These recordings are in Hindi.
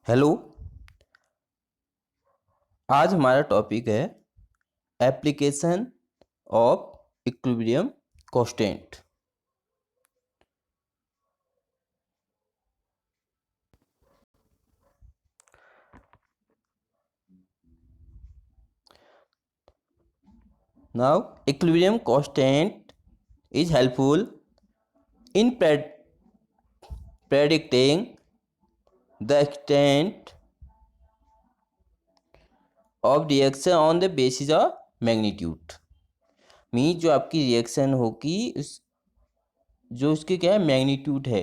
हेलो। आज हमारा टॉपिक है application of equilibrium constant. Now equilibrium constant is helpful in predicting the extent of reaction on the basis of magnitude। Mean जो आपकी रिएक्शन होगी जो उसके क्या है मैग्नीट्यूड है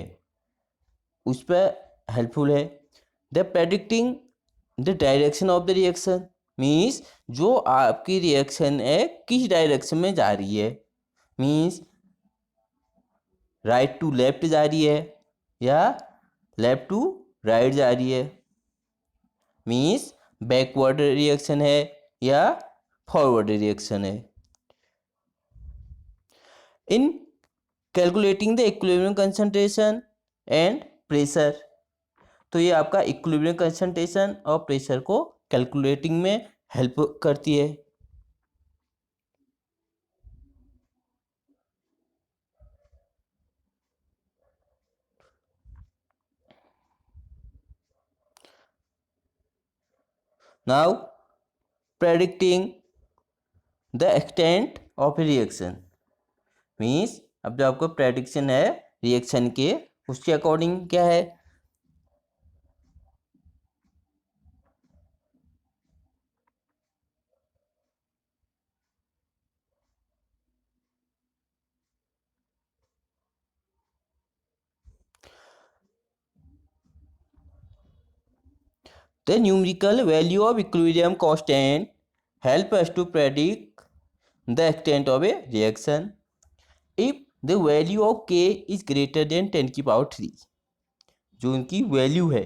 उस पर हेल्पफुल है। The predicting the direction of the reaction means जो आपकी रिएक्शन है किस डायरेक्शन में जा रही है, मीन्स राइट टू लेफ्ट जा रही है या लेफ्ट टू राइट जा रही है, मीन्स बैकवर्ड रिएक्शन है या फॉरवर्ड रिएक्शन है। इन calculating the equilibrium concentration and pressure, तो ये आपका इक्विलिब्रियम कंसंट्रेशन और प्रेशर को कैलकुलेटिंग में हेल्प करती है। Now predicting the extent of reaction means अब जो आपको प्रेडिक्शन है रिएक्शन के उसके अकॉर्डिंग क्या है, the numerical value of equilibrium constant help us to predict the extent of a reaction if the value of k is greater than 10 की पावर 3। जो उनकी वैल्यू है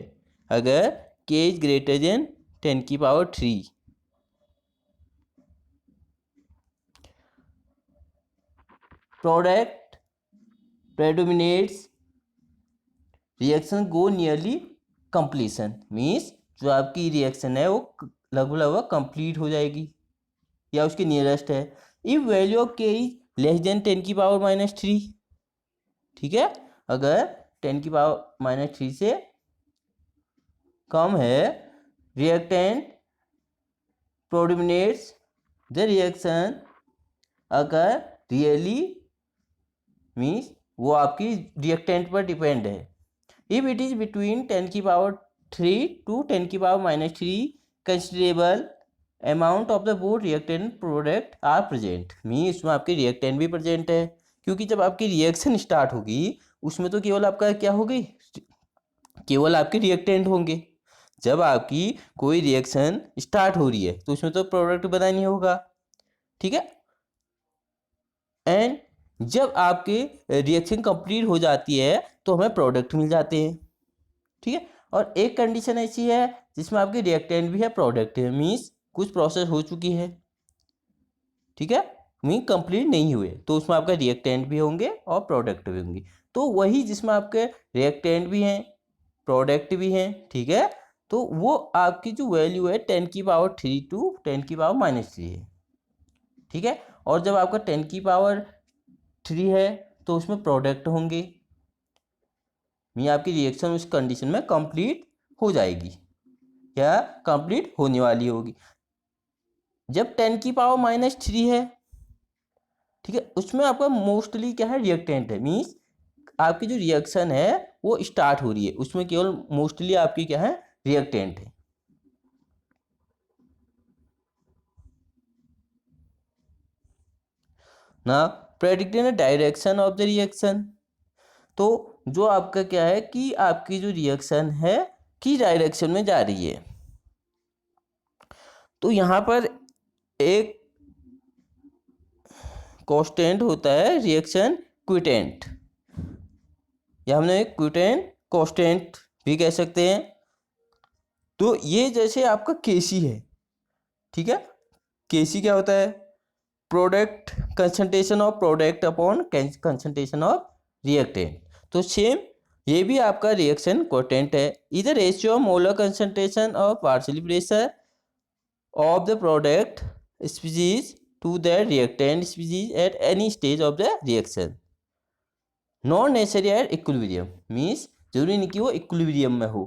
अगर k is greater than 10 की power 3, product predominates, reaction go nearly completion means जो आपकी रिएक्शन है वो लगभग लगभग कंप्लीट हो जाएगी या उसके नियरेस्ट है। इफ वैल्यू ऑफ के इज लेस देन 10 की पावर -3, ठीक है, अगर 10 की पावर -3 से कम है रिएक्टेंट प्रोडोमिनेट्स द रिएक्शन, अगर रियली मीन्स वो आपकी रिएक्टेंट पर डिपेंड है। इफ इट इज बिटवीन 10 की पावर 3 टू 10 की power -3 considerable amount of the both reactant product are present, means इसमें आपकी रिएक्टेंट भी प्रेजेंट है क्योंकि जब आपकी रिएक्शन स्टार्ट होगी उसमें तो केवल आपका क्या होगी, केवल आपके रिएक्टेंट होंगे। जब आपकी कोई रिएक्शन स्टार्ट हो रही है तो उसमें तो प्रोडक्ट बना नहीं होगा, ठीक है। एंड जब आपके रिएक्शन कंप्लीट हो जाती है तो हमें प्रोडक्ट मिल जाते हैं, ठीक है। और एक कंडीशन ऐसी है जिसमें आपके रिएक्टेंट भी है प्रोडक्ट है, मीन्स कुछ प्रोसेस हो चुकी है, ठीक है, मीन कंप्लीट नहीं हुए तो उसमें आपका रिएक्टेंट भी होंगे और प्रोडक्ट भी होंगे। तो वही जिसमें आपके रिएक्टेंट भी हैं प्रोडक्ट भी हैं, ठीक है, तो वो आपकी जो वैल्यू है 10 की पावर 3 टू 10 की पावर -3 है, ठीक है। और जब आपका 10 की पावर 3 है तो उसमें प्रोडक्ट होंगे, मीन आपकी रिएक्शन उस कंडीशन में कंप्लीट हो जाएगी या कंप्लीट होने वाली होगी। जब 10 की पावर -3 है, ठीक है, उसमें आपका मोस्टली क्या है रिएक्टेंट है, मीन्स आपकी जो रिएक्शन है वो स्टार्ट हो रही है उसमें केवल मोस्टली आपकी क्या है रिएक्टेंट है। ना predicting the direction of the reaction, तो जो आपका क्या है कि आपकी जो रिएक्शन है किस डायरेक्शन में जा रही है, तो यहाँ पर एक कांस्टेंट होता है रिएक्शन क्विटेंट या हमने एक क्विटेंट कांस्टेंट भी कह सकते हैं। तो ये जैसे आपका केसी है, ठीक है, केसी क्या होता है, product concentration of product upon concentration of reactant. तो सेम ये भी आपका रिएक्शन कोटेंट है। इधर रेशियो ऑफ मोलर कंसंट्रेशन और partial pressure of the product species to the reactant species at any stage of the reaction not necessary at equilibrium, means जरूरी नहीं कि वो इक्विलिब्रियम में हो।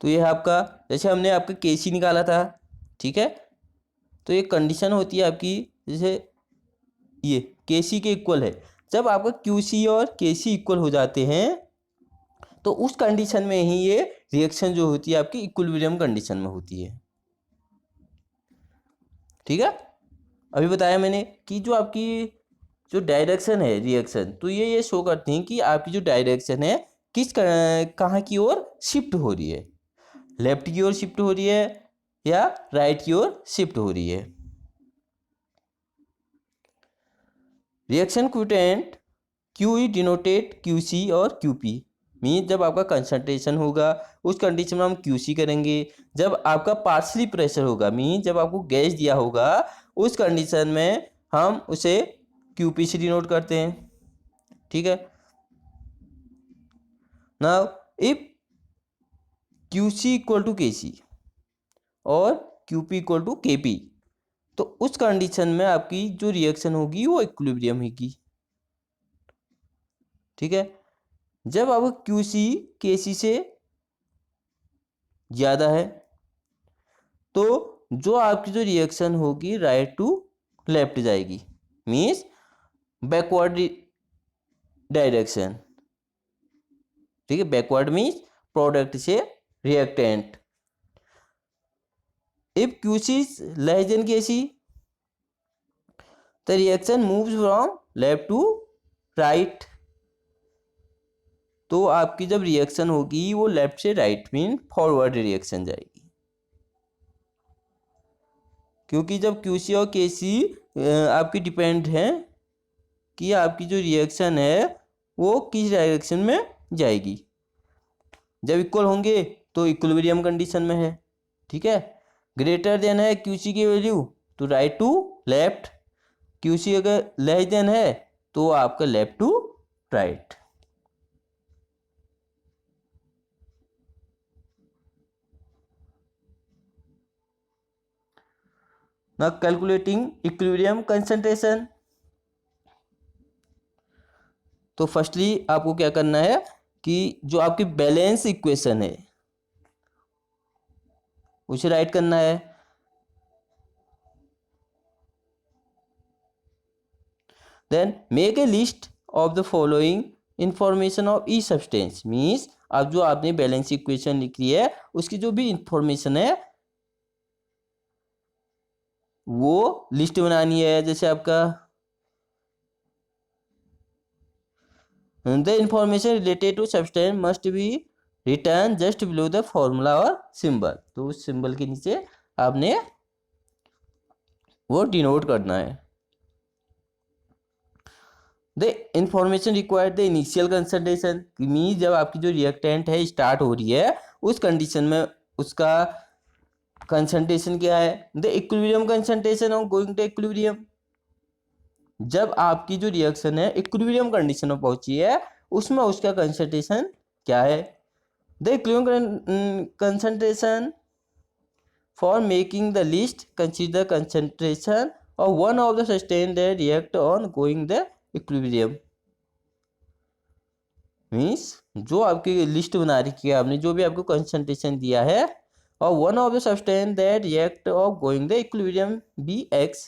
तो ये है आपका, जैसे हमने आपका केसी निकाला था, ठीक है, तो ये कंडीशन होती है आपकी, जैसे ये केसी के इक्वल है। जब आपका क्यूसी और केसी इक्वल हो जाते हैं तो उस कंडीशन में ही ये रिएक्शन जो होती है आपकी इक्विलिब्रियम कंडीशन में होती है। ठीक है, अभी बताया मैंने कि जो आपकी जो डायरेक्शन है रिएक्शन, तो ये शो करती हैं कि आपकी जो डायरेक्शन है किस कहाँ की ओर शिफ्ट हो रही है, लेफ्ट की ओर शिफ्ट हो रही है या राइट की ओर शिफ्ट हो रही है। Reaction quotient Q E denoted Q C और क्यू पी, मीन्स जब आपका कंसंट्रेशन होगा उस कंडीशन में हम क्यू सी करेंगे। जब आपका पार्शियली प्रेशर होगा, मीन्स जब आपको गैस दिया होगा उस कंडीशन में हम उसे क्यू पी से डिनोट करते हैं। ठीक है, now if Q C equal to K C और Q P equal to K P, तो उस कंडीशन में आपकी जो रिएक्शन होगी वो इक्विलिब्रियम होगी। ठीक है, जब अब क्यू सी के सी से ज़्यादा है तो जो आपकी जो रिएक्शन होगी राइट टू लेफ्ट जाएगी, मीन्स बैकवर्ड डायरेक्शन। ठीक है, बैकवर्ड मीन्स प्रोडक्ट से reactant. If Q C less than K C the reaction moves from left to right, तो आपकी जब रिएक्शन होगी वो लेफ्ट से राइट मीन फॉरवर्ड रिएक्शन जाएगी। क्योंकि जब क्यूसी और केसी आपकी डिपेंड है कि आपकी जो रिएक्शन है वो किस डायरेक्शन में जाएगी। जब इक्वल होंगे तो इक्विलिब्रियम कंडीशन में है। ठीक है, ग्रेटर देन है क्यूसी की वैल्यू तो राइट टू लेफ्ट, क्यूसी अगर लेस देन है तो आपका left to right. Now calculating equilibrium concentration, तो फर्स्टली आपको क्या करना है कि जो आपकी बैलेंस इक्वेशन है उसे राइट करना है। Then make a list of the following information of E substance, means अब जो आपने बैलेंस इक्वेशन लिखी है उसकी जो भी इंफॉर्मेशन है वो लिस्ट बनानी है। जैसे आपका the information related to substance must be return just below the formula और सिंबल, तो उस सिंबल के नीचे आपने वो डिनोट करना है। The information required the initial concentration, means जब आपकी जो रिएक्टेंट है स्टार्ट हो रही है उस कंडीशन में उसका कंसंट्रेशन क्या है। The equilibrium concentration of going to equilibrium, जब आपकी जो रिएक्शन है इक्विलिब्रियम कंडीशन में पहुंची है उसमें उसका कंसंट्रेशन क्या है। The equilibrium concentration for making the list consider concentration of one of the sustain that react on going the equilibrium, means जो आपकी लिस्ट बना रखी है आपने, जो भी आपको कंसंट्रेशन दिया है और one of the substance that react of going the equilibrium be X,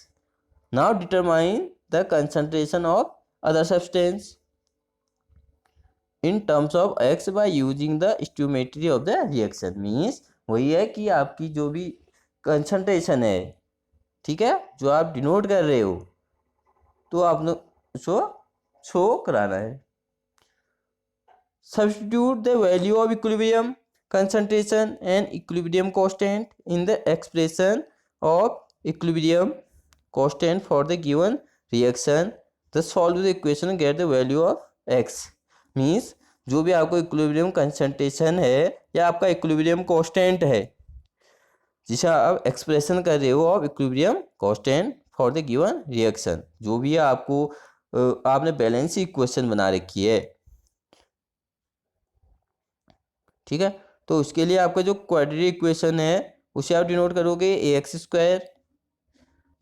now determine the concentration of other substance in terms of X by using the stoichiometry of the reaction, means वही है कि आपकी जो भी कंसंट्रेशन है, ठीक है, जो आप डिनोट कर रहे हो तो आपने उसको शो कराना है। Substitute the value of equilibrium concentration and equilibrium constant in the expression of equilibrium constant for the given reaction. Thus solve the equation and get the value of x. Means जो भी आपको equilibrium concentration है या आपका equilibrium constant है जिसे आप एक्सप्रेशन कर रहे हो of equilibrium constant for the given reaction, जो भी है आपको आपने बैलेंस इक्वेशन बना रखी है, ठीक है। तो उसके लिए आपका जो क्वाड्रेटिक इक्वेशन है उसे आप डिनोट करोगे ax²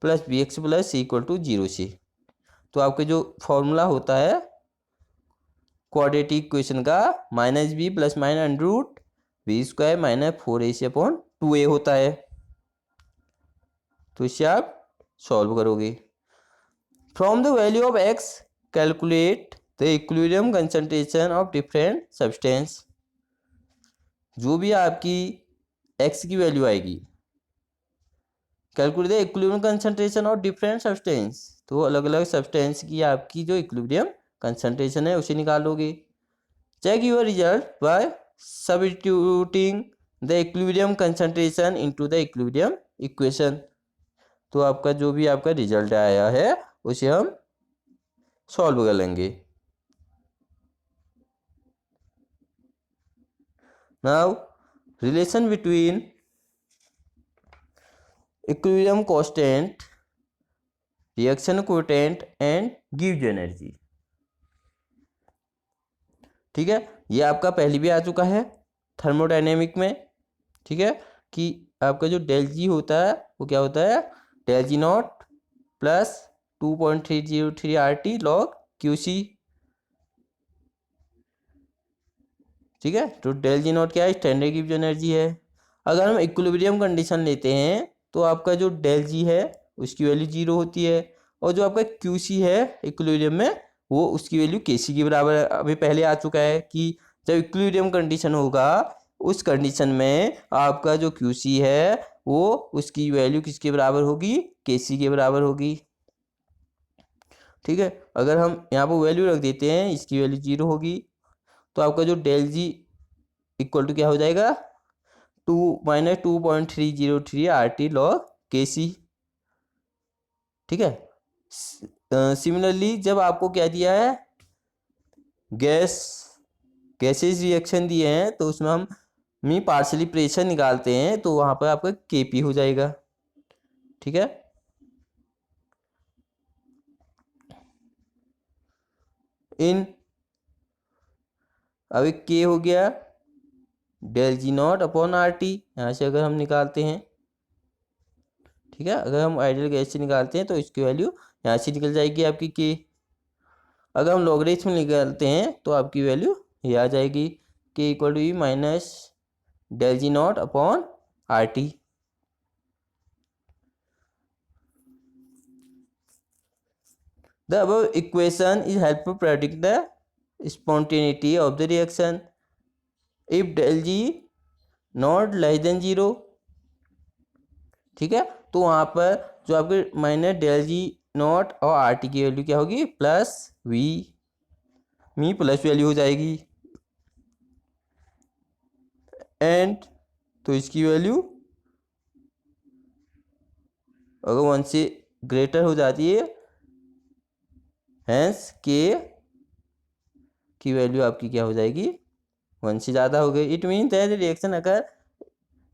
plus bx plus c equal to 0 से। तो आपके जो फॉर्मूला होता है क्वाड्रेटिक इक्वेशन का -b plus minus under root b² minus 4ac/2a होता है। तो इससे आप सॉल्व करोगे। From the value of x calculate the equilibrium concentration of different substance. जो भी आपकी x की वैल्यू आएगी, calculate the equilibrium concentration of different substance, तो अलग अलग सब्सटेंस की आपकी जो इक्विलिब्रियम कंसंट्रेशन है उसे निकालोगे। Check your result by substituting the equilibrium concentration into the equilibrium equation. तो आपका जो भी आपका रिजल्ट आया है उसे हम सॉल्व कर लेंगे। Now relation between equilibrium constant, reaction coefficient and gives energy, ठीक है। ये आपका पहले भी आ चुका है थर्मोडायनेमिक में, ठीक है, कि आपका जो डेल जी होता है वो क्या होता है, del G not plus 2.303 RT log QC, ठीक है। तो डेल जी नॉट क्या है, स्टैंडर्ड गिव्स एनर्जी है। अगर हम इक्विलिब्रियम कंडीशन लेते हैं तो आपका जो डेल जी है उसकी वैल्यू 0 होती है, और जो आपका QC है इक्विलिब्रियम में वो उसकी वैल्यू KC के बराबर है। अभी पहले आ चुका है कि जब इक्विलिब्रियम कंडीशन होगा उस कंडीशन में आपका जो QC है वो उसकी वैल्यू किसके बराबर होगी, KC के बराबर होगी, ठीक है। अगर हम यहाँ पर वैल्यू रख देते हैं, इसकी वैल्यू 0 होगी, तो आपका जो डेल जी इक्वल टू क्या हो जाएगा, 2-2.303 RT log KC, ठीक है। सिमिलरली जब आपको क्या दिया है, गैसेज रिएक्शन दिए हैं तो उसमें हम पार्शियली प्रेशर निकालते हैं, तो वहां पर आपका KP हो जाएगा, ठीक है। इन अब एक K हो गया del G not upon RT, यहाँ से अगर हम निकालते हैं, ठीक है, अगर हम आइडियल गैस से निकालते हैं तो इसकी वैल्यू यहाँ से निकल जाएगी आपकी K। अगर हम लॉगरिथम निकालते हैं तो आपकी वैल्यू ये आ जाएगी K equal to E minus del G not upon RT। The above equation is helpful to predict the spontaneity of the reaction. If del G not less than 0, ठीक है, तो वहाँ पर जो आपके माइनस डेल जी नॉट और RT की वैल्यू क्या होगी, प्लस वी मी प्लस वैल्यू हो जाएगी, एंड तो इसकी वैल्यू अगर 1 से ग्रेटर हो जाती है, हैंस K की वैल्यू आपकी क्या हो जाएगी, 1 से ज़्यादा हो गई। इट मीन दैट रिएक्शन अगर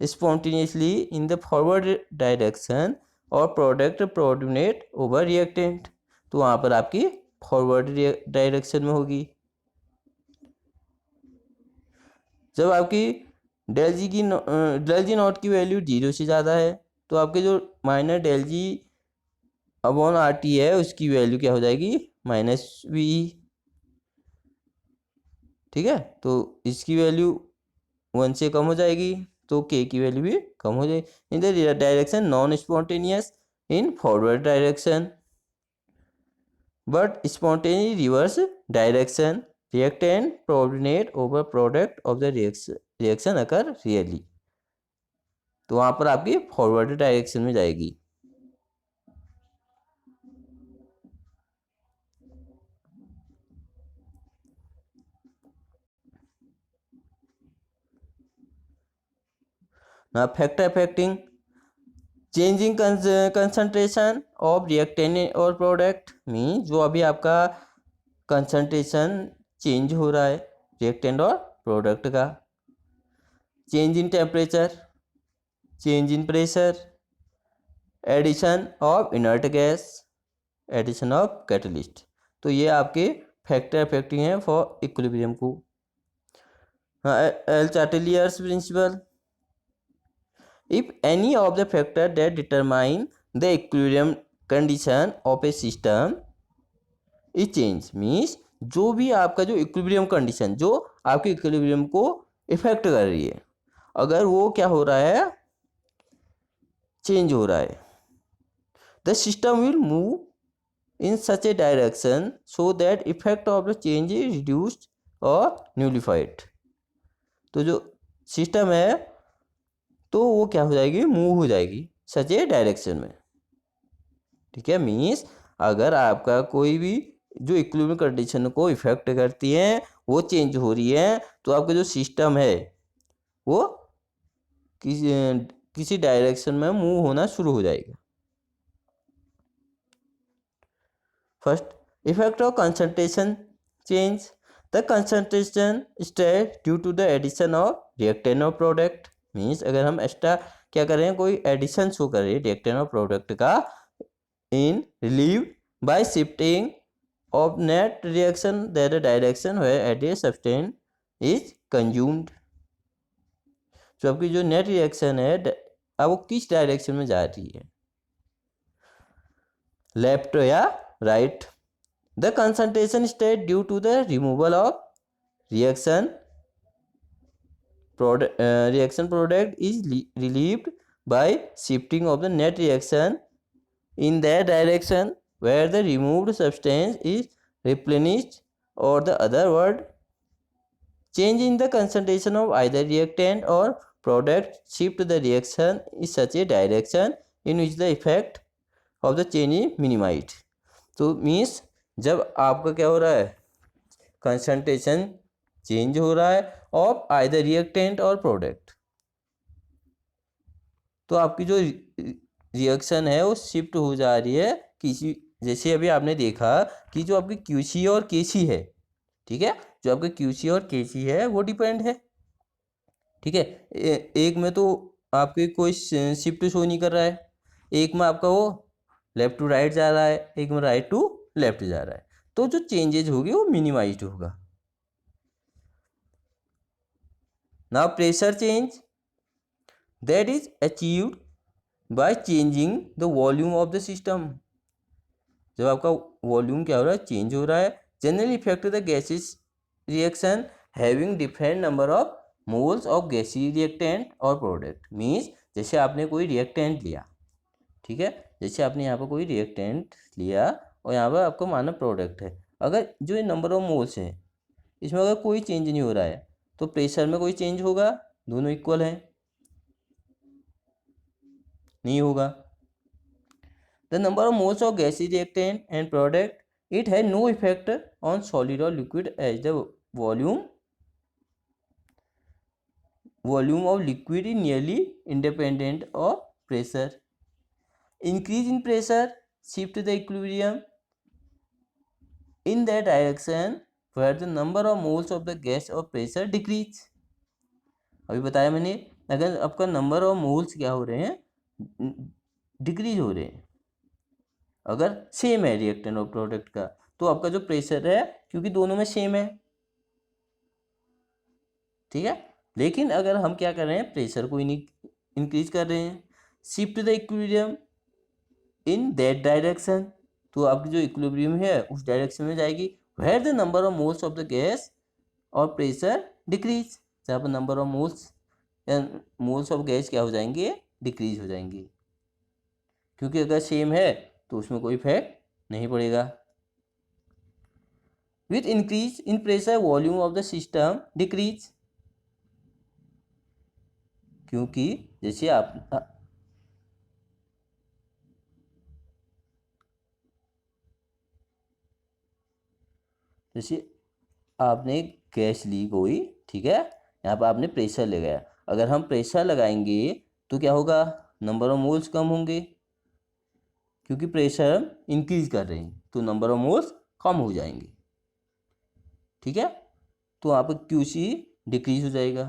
spontaneously in the forward direction और प्रोडक्ट प्रोडुनेट ओवर रिएक्टेंट, तो वहाँ पर आपकी फॉरवर्ड डायरेक्शन में होगी। जब आपकी डेल जी नॉट की वैल्यू 0 से ज़्यादा है तो आपके जो माइनस डेल जी अपॉन RT है उसकी वैल्यू क्या हो जाएगी, -V, ठीक है। तो इसकी वैल्यू 1 से कम हो जाएगी तो K की वैल्यू भी कम हो जाएगी। In the direction non spontaneous in forward direction but spontaneous reverse direction, reactant predominate over product of the reaction occur really, तो वहाँ पर आपकी फॉरवर्ड डायरेक्शन में जाएगी। Now factor affecting changing concentration of reactant और प्रोडक्ट मीन जो अभी आपका कंसंट्रेशन चेंज हो रहा है रिएक्टेंट और प्रोडक्ट का, change in temperature, change in pressure, addition of inert gas, addition of catalyst, तो ये आपके फैक्टर अफेक्टिंग है फॉर इक्विलिब्रियम को। हाँ, Le Chatelier's principle, if any of the factor that determine the equilibrium condition of a system is change, means जो भी आपका जो इक्विलिब्रियम कंडीशन जो आपके इक्विलिब्रियम को इफेक्ट कर रही है, अगर वो क्या हो रहा है, चेंज हो रहा है, the system will move in such a direction so that effect of the change is reduced और न्यूलिफाइड। तो जो सिस्टम है तो वो क्या हो जाएगी, मूव हो जाएगी सच ए डायरेक्शन में। ठीक है, मीन्स अगर आपका कोई भी जो इक्विलिब्रियम कंडीशन को इफेक्ट करती है वो चेंज हो रही है, तो आपका जो सिस्टम है वो किसी डायरेक्शन में मूव होना शुरू हो जाएगा। First, effect of concentration change, the concentration state due to the addition of reactant और प्रोडक्ट। मीन्स अगर हम एक्स्ट्रा क्या कर रहे हैं, कोई एडिशन शो कर रहे हैं रिएक्टेंट और प्रोडक्ट का in relieve by shifting of net reaction that the direction where added substance is consumed। तो आपकी जो नेट रिएक्शन है अब वो किस डायरेक्शन में जा रही है, लेफ्ट या right. The concentration state due to the removal of reaction product is relieved by shifting of the net reaction in that direction where the removed substance is replenished, or the other word, change in the concentration of either reactant or product shift the reaction in such a direction in which the effect of the change is minimized। तो मीन्स जब आपका क्या हो रहा है, कंसंट्रेशन चेंज हो रहा है ऑफ आइदर रिएक्टेंट और प्रोडक्ट, तो आपकी जो रिएक्शन है वो शिफ्ट हो जा रही है किसी, जैसे अभी आपने देखा कि जो आपकी क्यूसी और केसी है, ठीक है, जो आपके क्यूसी और केसी है वो डिपेंड है। ठीक है, एक में तो आपके कोई शिफ्ट शो नहीं कर रहा है, एक में आपका वो लेफ्ट टू राइट जा रहा है, एक में राइट टू लेफ्ट जा रहा है, तो जो चेंजेज होगी वो मिनिमाइज्ड होगा। Now pressure change that is achieved by changing the volume of the system. जब आपका वॉल्यूम क्या हो रहा है, चेंज हो रहा है, generally effect the gases reaction having different number of moles of gaseous reactant और प्रोडक्ट। मीन्स जैसे आपने कोई रिएक्टेंट लिया, ठीक है, जैसे आपने यहाँ पर कोई रिएक्टेंट लिया और यहाँ पर आपको माना प्रोडक्ट है, अगर जो ये नंबर ऑफ मोल्स है इसमें अगर कोई चेंज नहीं हो रहा है तो प्रेशर में कोई चेंज होगा, दोनों इक्वल हैं, नहीं होगा। The number of moles of gaseous reactant and product it has no effect on solid और liquid as the volume of liquid is nearly independent of pressure. Increase in pressure shift the equilibrium in that direction where the number of moles of the gas और प्रेशर डिक्रीज। अभी बताया मैंने, अगर आपका नंबर ऑफ मोल्स क्या हो रहे हैं, डिक्रीज हो रहे हैं, अगर सेम है रिएक्टेंट और प्रोडक्ट का, तो आपका जो प्रेशर है क्योंकि दोनों में सेम है, ठीक है, लेकिन अगर हम क्या कर रहे हैं, प्रेशर को इंक्रीज कर रहे हैं, shift the equilibrium in that direction, तो आपकी जो इक्विलिब्रियम है उस डायरेक्शन में जाएगी where the number of moles of the gas और प्रेशर डिक्रीज, जहाँ पर नंबर ऑफ मोल्स या मोल्स ऑफ गैस क्या हो जाएंगे, डिक्रीज हो जाएंगे, क्योंकि अगर सेम है तो उसमें कोई इफेक्ट नहीं पड़ेगा। With increase in pressure volume of the system decrease, क्योंकि जैसे आपने गैस ली कोई, ठीक है, यहाँ पर आपने प्रेशर लगाया, अगर हम प्रेशर लगाएंगे तो क्या होगा, नंबर ऑफ मोल्स कम होंगे, क्योंकि प्रेशर हम इंक्रीज कर रहे हैं तो नंबर ऑफ मोल्स कम हो जाएंगे, ठीक है, तो वहाँ पर क्यूसी डिक्रीज हो जाएगा।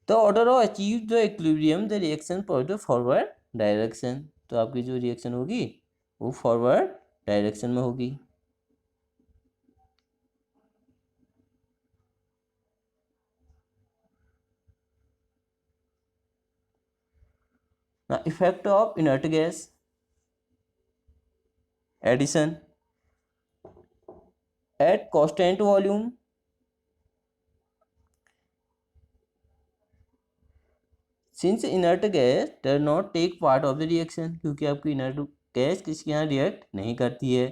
The order of achieve the equilibrium the reaction point forward direction, तो आपकी जो रिएक्शन होगी वो फॉरवर्ड डायरेक्शन में होगी। Now effect of inert gas addition at constant volume since inert gas does not take part of the reaction, क्योंकि आपकी inert गैस किसके यहाँ रिएक्ट नहीं करती है।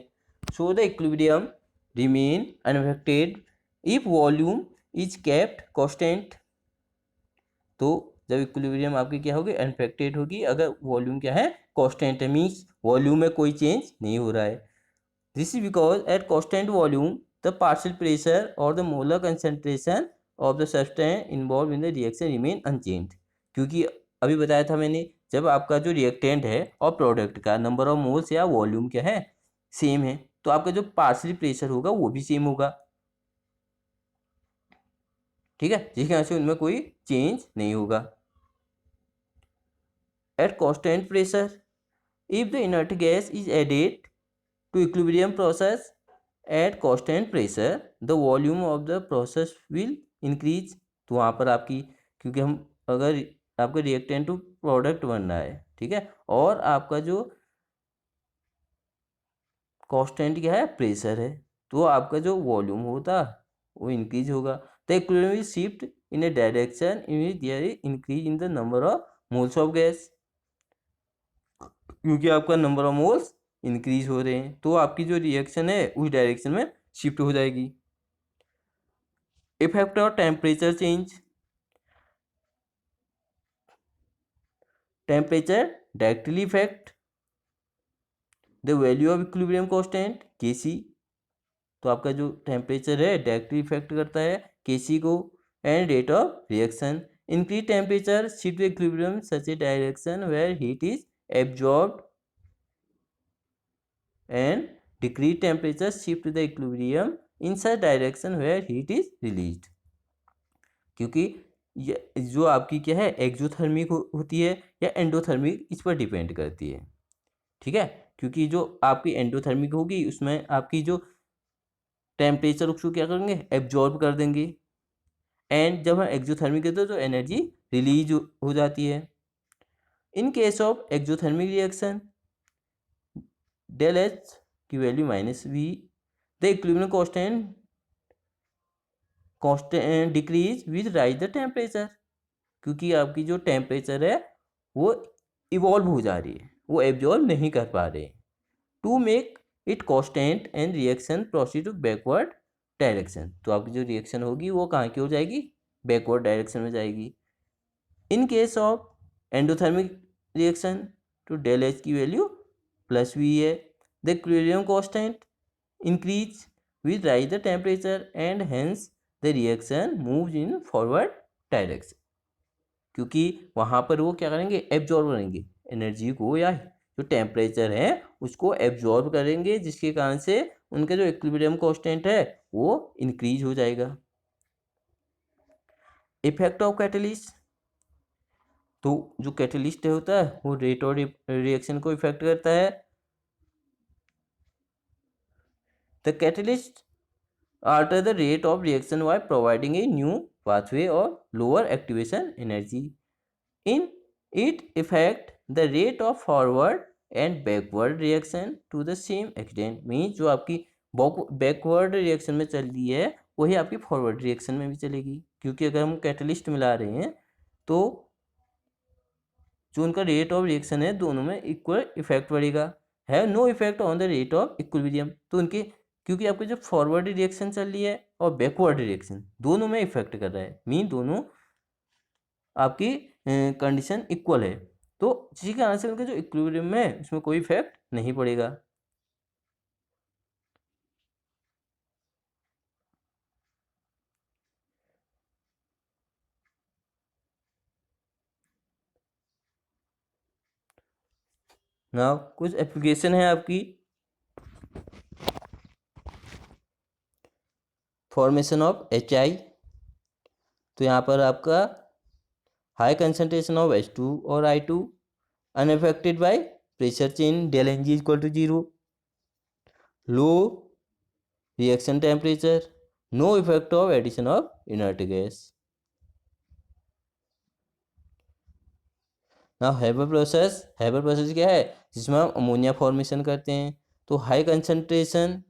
So the equilibrium remain unaffected if volume is kept constant। तो जब इक्विलिब्रियम आपकी क्या होगी, अनफेक्टेड होगी अगर वॉल्यूम क्या है, कांस्टेंट है, मीन्स वॉल्यूम में कोई चेंज नहीं हो रहा है। This is because at constant volume the partial pressure और the molar concentration of the substance involve in the reaction remain unchanged. क्योंकि अभी बताया था मैंने, जब आपका जो रिएक्टेंट है और प्रोडक्ट का नंबर ऑफ मोल्स या वॉल्यूम क्या है, सेम है, तो आपका जो पार्शियल प्रेशर होगा वो भी सेम होगा। ठीक है, जिसके वजह से उनमें कोई चेंज नहीं होगा। At constant pressure, if the inert gas is added to equilibrium process at constant pressure, the volume of the process will increase। तो वहाँ पर आपकी, क्योंकि हम अगर आपका रिएक्टेंट टू प्रोडक्ट बन रहा है, ठीक है, और आपका जो कांस्टेंट क्या है, प्रेशर है, तो आपका जो वॉल्यूम होता वो इंक्रीज होगा। The equilibrium will shift in a direction in which there is increase in the number of moles of gas. क्योंकि आपका नंबर ऑफ मोल्स इंक्रीज हो रहे हैं तो आपकी जो रिएक्शन है उस डायरेक्शन में शिफ्ट हो जाएगी। Effect of temperature change, temperature directly effect the value of equilibrium constant Kc। तो आपका जो टेम्परेचर है डायरेक्टली इफेक्ट करता है Kc को। And rate of reaction, increase temperature shift the equilibrium such a direction where heat is absorbed and decrease temperature shift the equilibrium in such direction where heat is released। क्योंकि जो आपकी क्या है एक्सोथर्मिक होती है या एंडोथर्मिक, इस पर डिपेंड करती है। ठीक है, क्योंकि जो आपकी एंडोथर्मिक होगी उसमें आपकी जो टेम्परेचर उसको क्या करेंगे, एब्जॉर्ब कर देंगे। एंड जब हम एक्सोथर्मिक कहते हैं तो एनर्जी रिलीज हो जाती है। In case of exothermic reaction del H की value minus V, the equilibrium constant decrease with rise the temperature. क्योंकि आपकी जो टेम्परेचर है वो इवॉल्व हो जा रही है, वो एब्जॉर्ब नहीं कर पा रहे। To make it constant and reaction proceed to backward direction. तो आपकी जो रिएक्शन होगी वो कहाँ की हो जाएगी, बैकवर्ड डायरेक्शन में जाएगी। इन केस ऑफ एंडोथर्मिक रिएक्शन तो डेल एच की वैल्यू प्लस वी है। The equilibrium constant increase with rise the temperature and hence the reaction moves in forward direction। क्योंकि वहाँ पर वो क्या करेंगे, एब्जॉर्ब करेंगे एनर्जी को, या जो टेम्परेचर है उसको एब्जॉर्ब करेंगे, जिसके कारण से उनका जो इक्विलिब्रियम कांस्टेंट है वो इंक्रीज हो जाएगा। इफेक्ट ऑफ कैटलिस्ट, तो जो कैटलिस्ट होता है वो रेट और रिएक्शन को इफेक्ट करता है। The catalyst alter the rate of reaction by providing a new pathway or lower activation energy। In it affect the rate of forward and backward reaction to the same extent। Means जो आपकी बैकवर्ड रिएक्शन में चल रही है वही आपकी फॉरवर्ड रिएक्शन में भी चलेगी। क्योंकि अगर हम कैटलिस्ट मिला रहे हैं तो जो उनका रेट ऑफ रिएक्शन है दोनों में इक्वल इफेक्ट पड़ेगा। है no effect on the rate of equilibrium. तो उनके, क्योंकि आपकी जो फॉरवर्ड रिएक्शन चल रही है और बैकवर्ड रिएक्शन दोनों में इफेक्ट कर रहा है, मीन दोनों आपकी कंडीशन इक्वल है, तो जिसके कारण से उनके जो इक्विलिब्रियम है उसमें कोई इफेक्ट नहीं पड़ेगा। नाउ कुछ एप्लीकेशन है आपकी। फॉर्मेशन ऑफ HI, तो यहाँ पर आपका हाई कंसंट्रेशन ऑफ H2 और I2 unaffected by pressure change del Ng equal to 0। Low reaction temperature, no effect of addition of inert gas. ना हैबर प्रोसेस क्या है, जिसमें हम अमोनिया फॉर्मेशन करते हैं। तो हाई कंसनट्रेशन,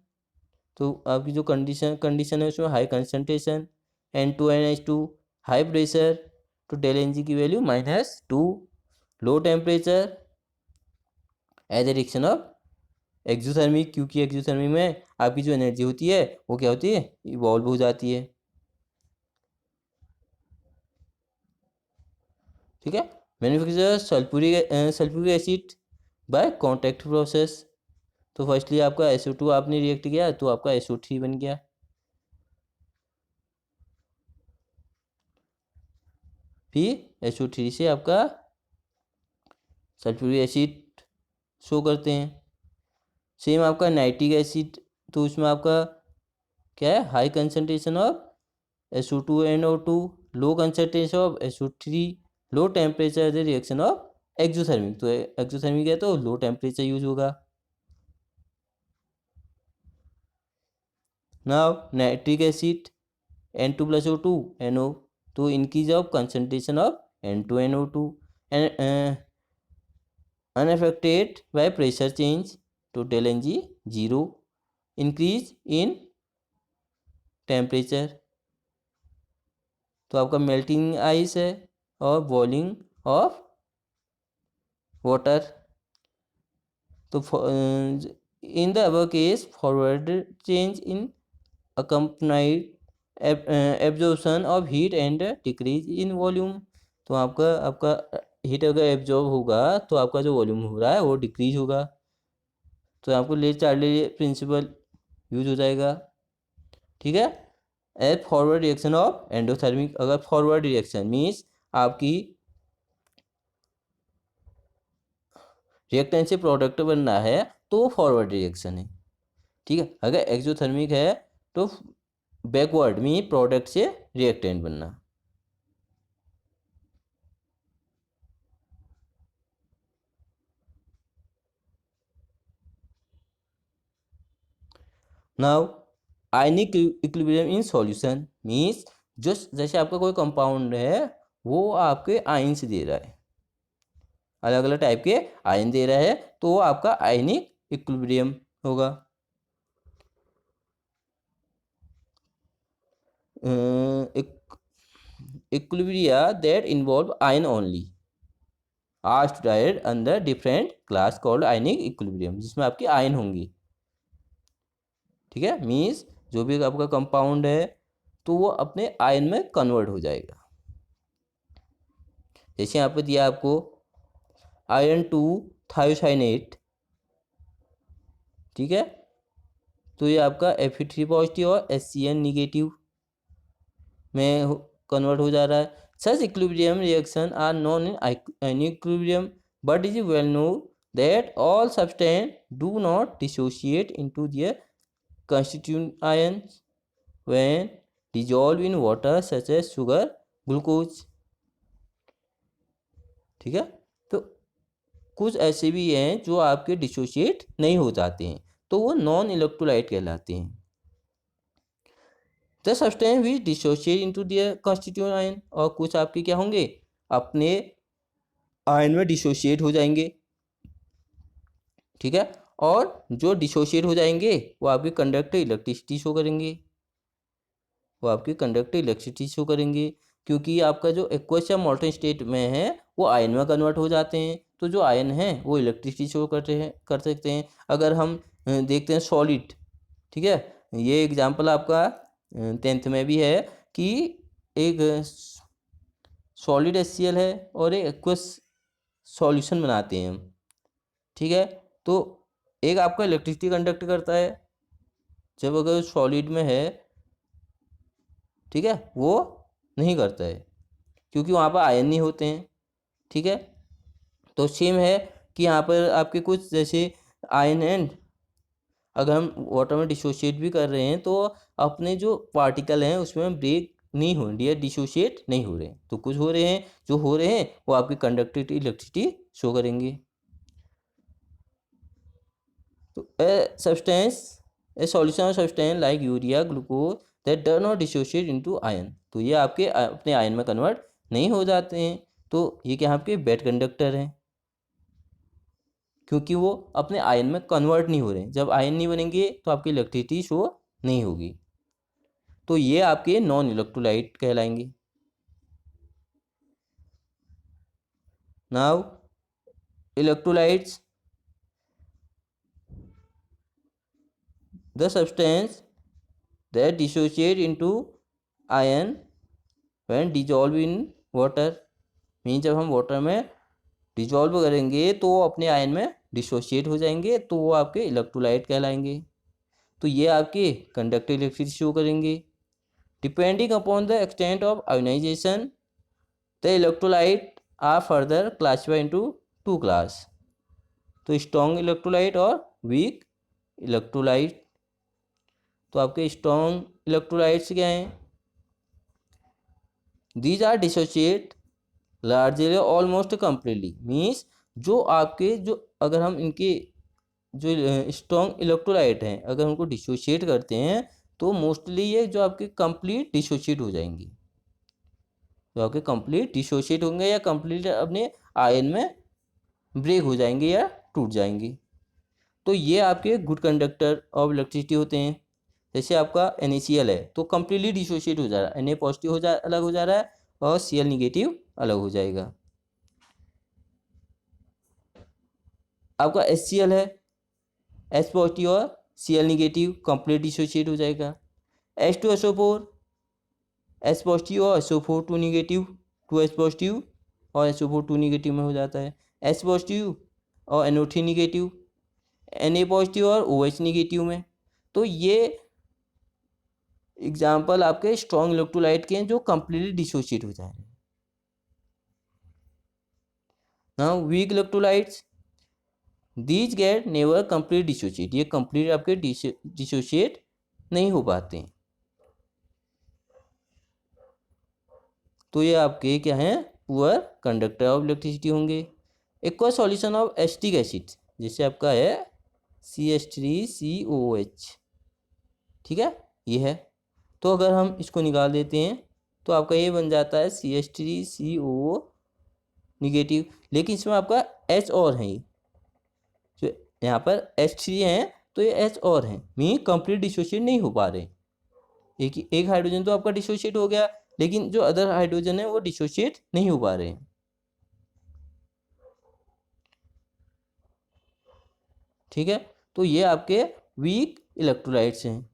तो आपकी जो कंडीशन है उसमें high concentration N2NH2, high pressure तो डेल एन जी की value -2, low temperature as a reaction of exothermic, क्योंकि एक्सोथर्मिक में आपकी जो एनर्जी होती है वो क्या होती है, इवॉल्व हो जाती है। ठीक है। Manufacture sulphuric acid by contact process. तो फर्स्टली आपका SO2 आपने रिएक्ट किया तो आपका SO3 बन गया। फिर SO3 से आपका सल्फ्यूरिक एसिड शो करते हैं। सेम आपका नाइट्रिक एसिड, तो उसमें आपका क्या है, high concentration of SO2NO2, low concentration of SO3, low temperature the reaction of exothermic. तो एक्सोथर्मिक है तो लो टेम्परेचर यूज होगा। Now nitric acid N2+O2 NO, तो increase of concentration of N2NO2 and unaffected by pressure change, तो del Ng 0, increase in temperature, तो आपका मेल्टिंग आइस है और बॉइलिंग ऑफ वाटर। तो in the above case forward change in accompanied absorption of heat and decrease in volume. तो आपका हीट अगर एब्जॉर्ब होगा तो आपका जो वॉल्यूम हो रहा है वो डिक्रीज होगा। तो आपको ले चार्ले प्रिंसिपल यूज हो जाएगा। ठीक है। As forward reaction of endothermic, अगर फॉरवर्ड रिएक्शन मीन्स आपकी रिएक्टेंट से प्रोडक्ट बनना है तो फॉरवर्ड रिएक्शन है। ठीक है। अगर एक्सोथर्मिक है तो बैकवर्ड मीन प्रोडक्ट से रिएक्टेंट बनना। Now ionic equilibrium in solution means जो जैसे आपका कोई कंपाउंड है वो आपके आयन्स दे रहा है, अलग अलग टाइप के आयन दे रहा है, तो वो आपका आयनिक इक्विलिब्रियम होगा। Equilibria that involve ion only are studied under different class called ionic equilibrium, जिसमें आपके आयन होंगी। ठीक है। मीन्स जो भी आपका कंपाउंड है तो वो अपने आयन में कन्वर्ट हो जाएगा। जैसे यहाँ पे दिया आपको आयरन 2 थायोसाइनेट, ठीक है, तो ये आपका Fe3 पॉजिटिव और HCN निगेटिव में कन्वर्ट हो जा रहा है। Such equilibrium reaction are non in ionic equilibrium but is well know that all substance do not dissociate into their constituent ions when dissolved in water such as sugar, glucose। ठीक है। तो कुछ ऐसे भी हैं जो आपके डिसोशिएट नहीं हो जाते हैं, तो वो नॉन इलेक्ट्रोलाइट कहलाते हैं। The substance which dissociate into there constituent ion, और कुछ आपके क्या होंगे, अपने आयन में डिसोशिएट हो जाएंगे। ठीक है। और जो डिसोशिएट हो जाएंगे वो आपकी कंडक्टर इलेक्ट्रिसिटी शो करेंगे, क्योंकि आपका जो एक्वस या मॉल्टन स्टेट में है वो आयन में कन्वर्ट हो जाते हैं। तो जो आयन हैं वो इलेक्ट्रिसिटी शो कर सकते हैं। अगर हम देखते हैं सॉलिड, ठीक है, ये एग्जांपल आपका 10th में भी है कि एक सॉलिड HCl है और एक एक्वस सॉल्यूशन बनाते हैं हम। ठीक है। तो एक आपका इलेक्ट्रिसिटी कंडक्ट करता है जब अगर सॉलिड में है, ठीक है, वो नहीं करता है क्योंकि वहाँ पर आयन नहीं होते हैं। ठीक है। तो सेम है कि यहाँ पर आपके कुछ जैसे आयन एंड अगर हम वाटर में डिसोशिएट भी कर रहे हैं तो अपने जो पार्टिकल हैं उसमें ब्रेक नहीं हो रही है, डिसोशिएट नहीं हो रहे हैं। तो कुछ हो रहे हैं, जो हो रहे हैं वो आपकी कंडक्टिविटी इलेक्ट्रिसिटी शो करेंगे। तो substance A solution of substance like urea glucose that डर नॉट डिसोशिएट इनटू आयन, तो ये आपके अपने आयन में कन्वर्ट नहीं हो जाते हैं, तो ये क्या आपके बैड कंडक्टर हैं, क्योंकि वो अपने आयन में कन्वर्ट नहीं हो रहे हैं। जब आयन नहीं बनेंगे तो आपकी इलेक्ट्रिसिटी शो नहीं होगी, तो ये आपके नॉन इलेक्ट्रोलाइट कहलाएंगे। Now electrolytes, the substance that dissociate into ion when dissolved in water, mean जब हम वाटर में डिजॉल्व करेंगे तो वो अपने आयन में डिसोशिएट हो जाएंगे, तो वो आपके इलेक्ट्रोलाइट कहलाएंगे। तो ये आपके कंडक्टिव इलेक्ट्रिसिटी शो करेंगे। Depending upon the extent of ionization the electrolyte are further classified into two class, तो स्ट्रॉन्ग इलेक्ट्रोलाइट और वीक इलेक्ट्रोलाइट। तो आपके स्ट्रॉन्ग इलेक्ट्रोलाइट्स क्या हैं? These are dissociate largely almost completely, means जो आपके जो अगर हम इनके जो स्ट्रॉन्ग इलेक्ट्रोलाइट हैं अगर उनको डिसोशिएट करते हैं तो मोस्टली ये जो आपके कंप्लीट डिसोशिएट हो जाएंगे, जो आपके कंप्लीट डिसोशिएट होंगे या कंप्लीट अपने आयन में ब्रेक हो जाएंगे या टूट जाएंगे। तो ये आपके गुड कंडक्टर ऑफ इलेक्ट्रिसिटी होते हैं। जैसे आपका NaCl है तो कंप्लीटली डिसोशिएट हो जा रहा है, Na पॉजिटिव अलग हो जा रहा है और Cl निगेटिव अलग हो जाएगा। आपका HCl है, H पॉजिटिव और Cl निगेटिव कंप्लीट डिसोशिएट हो जाएगा। H2SO4, H पॉजिटिव और SO4 2 निगेटिव, 2H पॉजिटिव और SO4 2 निगेटिव में हो जाता है। H पॉजिटिव और NO3 निगेटिव, Na पॉजिटिव और OH निगेटिव में। तो ये एग्जाम्पल आपके स्ट्रॉन्ग इलेक्ट्रोलाइट के हैं जो कंप्लीटली डिसोशिएट हो जा रहे हैं। Now weak electrolytes, these get never complete dissociate, ये कंप्लीट आपके डिसोशिएट नहीं हो पाते हैं। तो ये आपके क्या हैं? पुअर कंडक्टर ऑफ इलेक्ट्रिसिटी होंगे। Aqua solution of acetic acid, जैसे आपका है CH3COOH, ठीक है, ये है। तो अगर हम इसको निकाल देते हैं तो आपका ये बन जाता है CH3CO निगेटिव, लेकिन इसमें आपका H और है, जो यहाँ पर H3 हैं तो ये H और हैं, मीन कंप्लीट डिसोशिएट नहीं हो पा रहे। एक हाइड्रोजन तो आपका डिसोशिएट हो गया लेकिन जो अदर हाइड्रोजन है वो डिसोशिएट नहीं हो पा रहे हैं, ठीक है। तो ये आपके वीक इलेक्ट्रोलाइट्स हैं।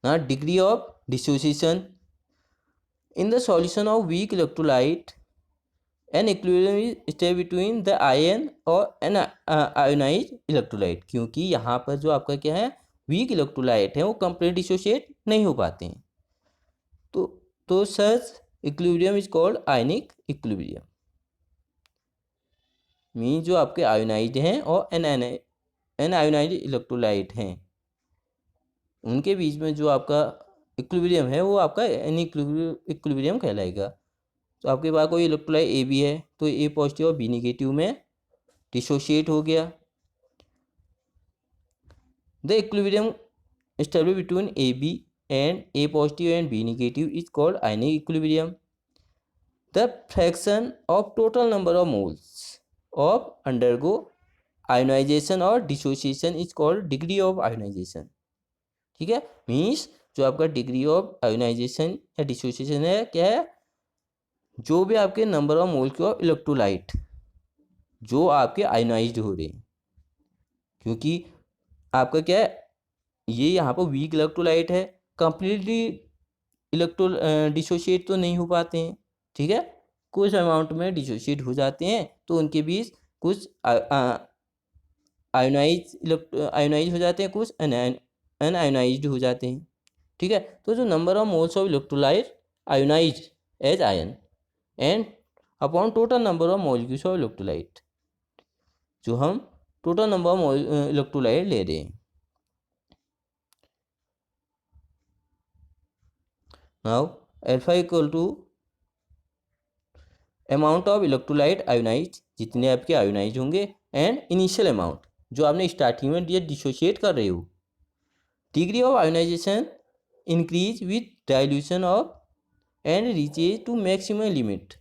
Now degree of dissociation in the solution of weak electrolyte, an equilibrium is stay between the ion और an ionized electrolyte, क्योंकि यहाँ पर जो आपका क्या है वीक इलेक्ट्रोलाइट है वो कंप्लीट डिसोशिएट नहीं हो पाते हैं। तो such equilibrium is called ionic equilibrium, mean जो आपके आयोनाइज्ड हैं और एन आयोनाइज्ड इलेक्ट्रोलाइट हैं उनके बीच में जो आपका इक्विलिब्रियम है वो आपका इक्विलिब्रियम कहलाएगा। तो आपके पास कोई इलेक्ट्रोलाइट ए बी है तो ए पॉजिटिव और बी निगेटिव में डिसोशिएट हो गया। The equilibrium established between AB and A positive and B negative is called ionic equilibrium. The fraction of total number of moles of undergo ionization or dissociation is called degree of ionization, ठीक है। मीन्स जो आपका डिग्री ऑफ आयोनाइजेशन या डिसोसिएशन है क्या है, जो भी आपके number of mole of electrolyte जो आपके आयोनाइज्ड हो रहे हैं, क्योंकि आपका क्या है ये यहाँ पर वीक इलेक्ट्रोलाइट है, कंप्लीटली इलेक्ट्रो डिसोशिएट तो नहीं हो पाते हैं, ठीक है, कुछ अमाउंट में डिसोशिएट हो जाते हैं तो उनके बीच कुछ आयोनाइज हो जाते हैं, कुछ अनआयोनाइज्ड हो जाते हैं, ठीक है। तो जो number of moles of electrolyte ionize as ion and upon total number of molecules of electrolyte, जो हम टोटल नंबर ऑफ इलेक्ट्रोलाइट ले रहे हैं। Now alpha equal to amount of electrolyte ionize, जितने आपके आयोनाइज होंगे, एंड इनिशियल अमाउंट, जो आपने स्टार्टिंग में डिसोशिएट कर रहे हो। Degree of ionization increase with dilution of and reaches to maximum limit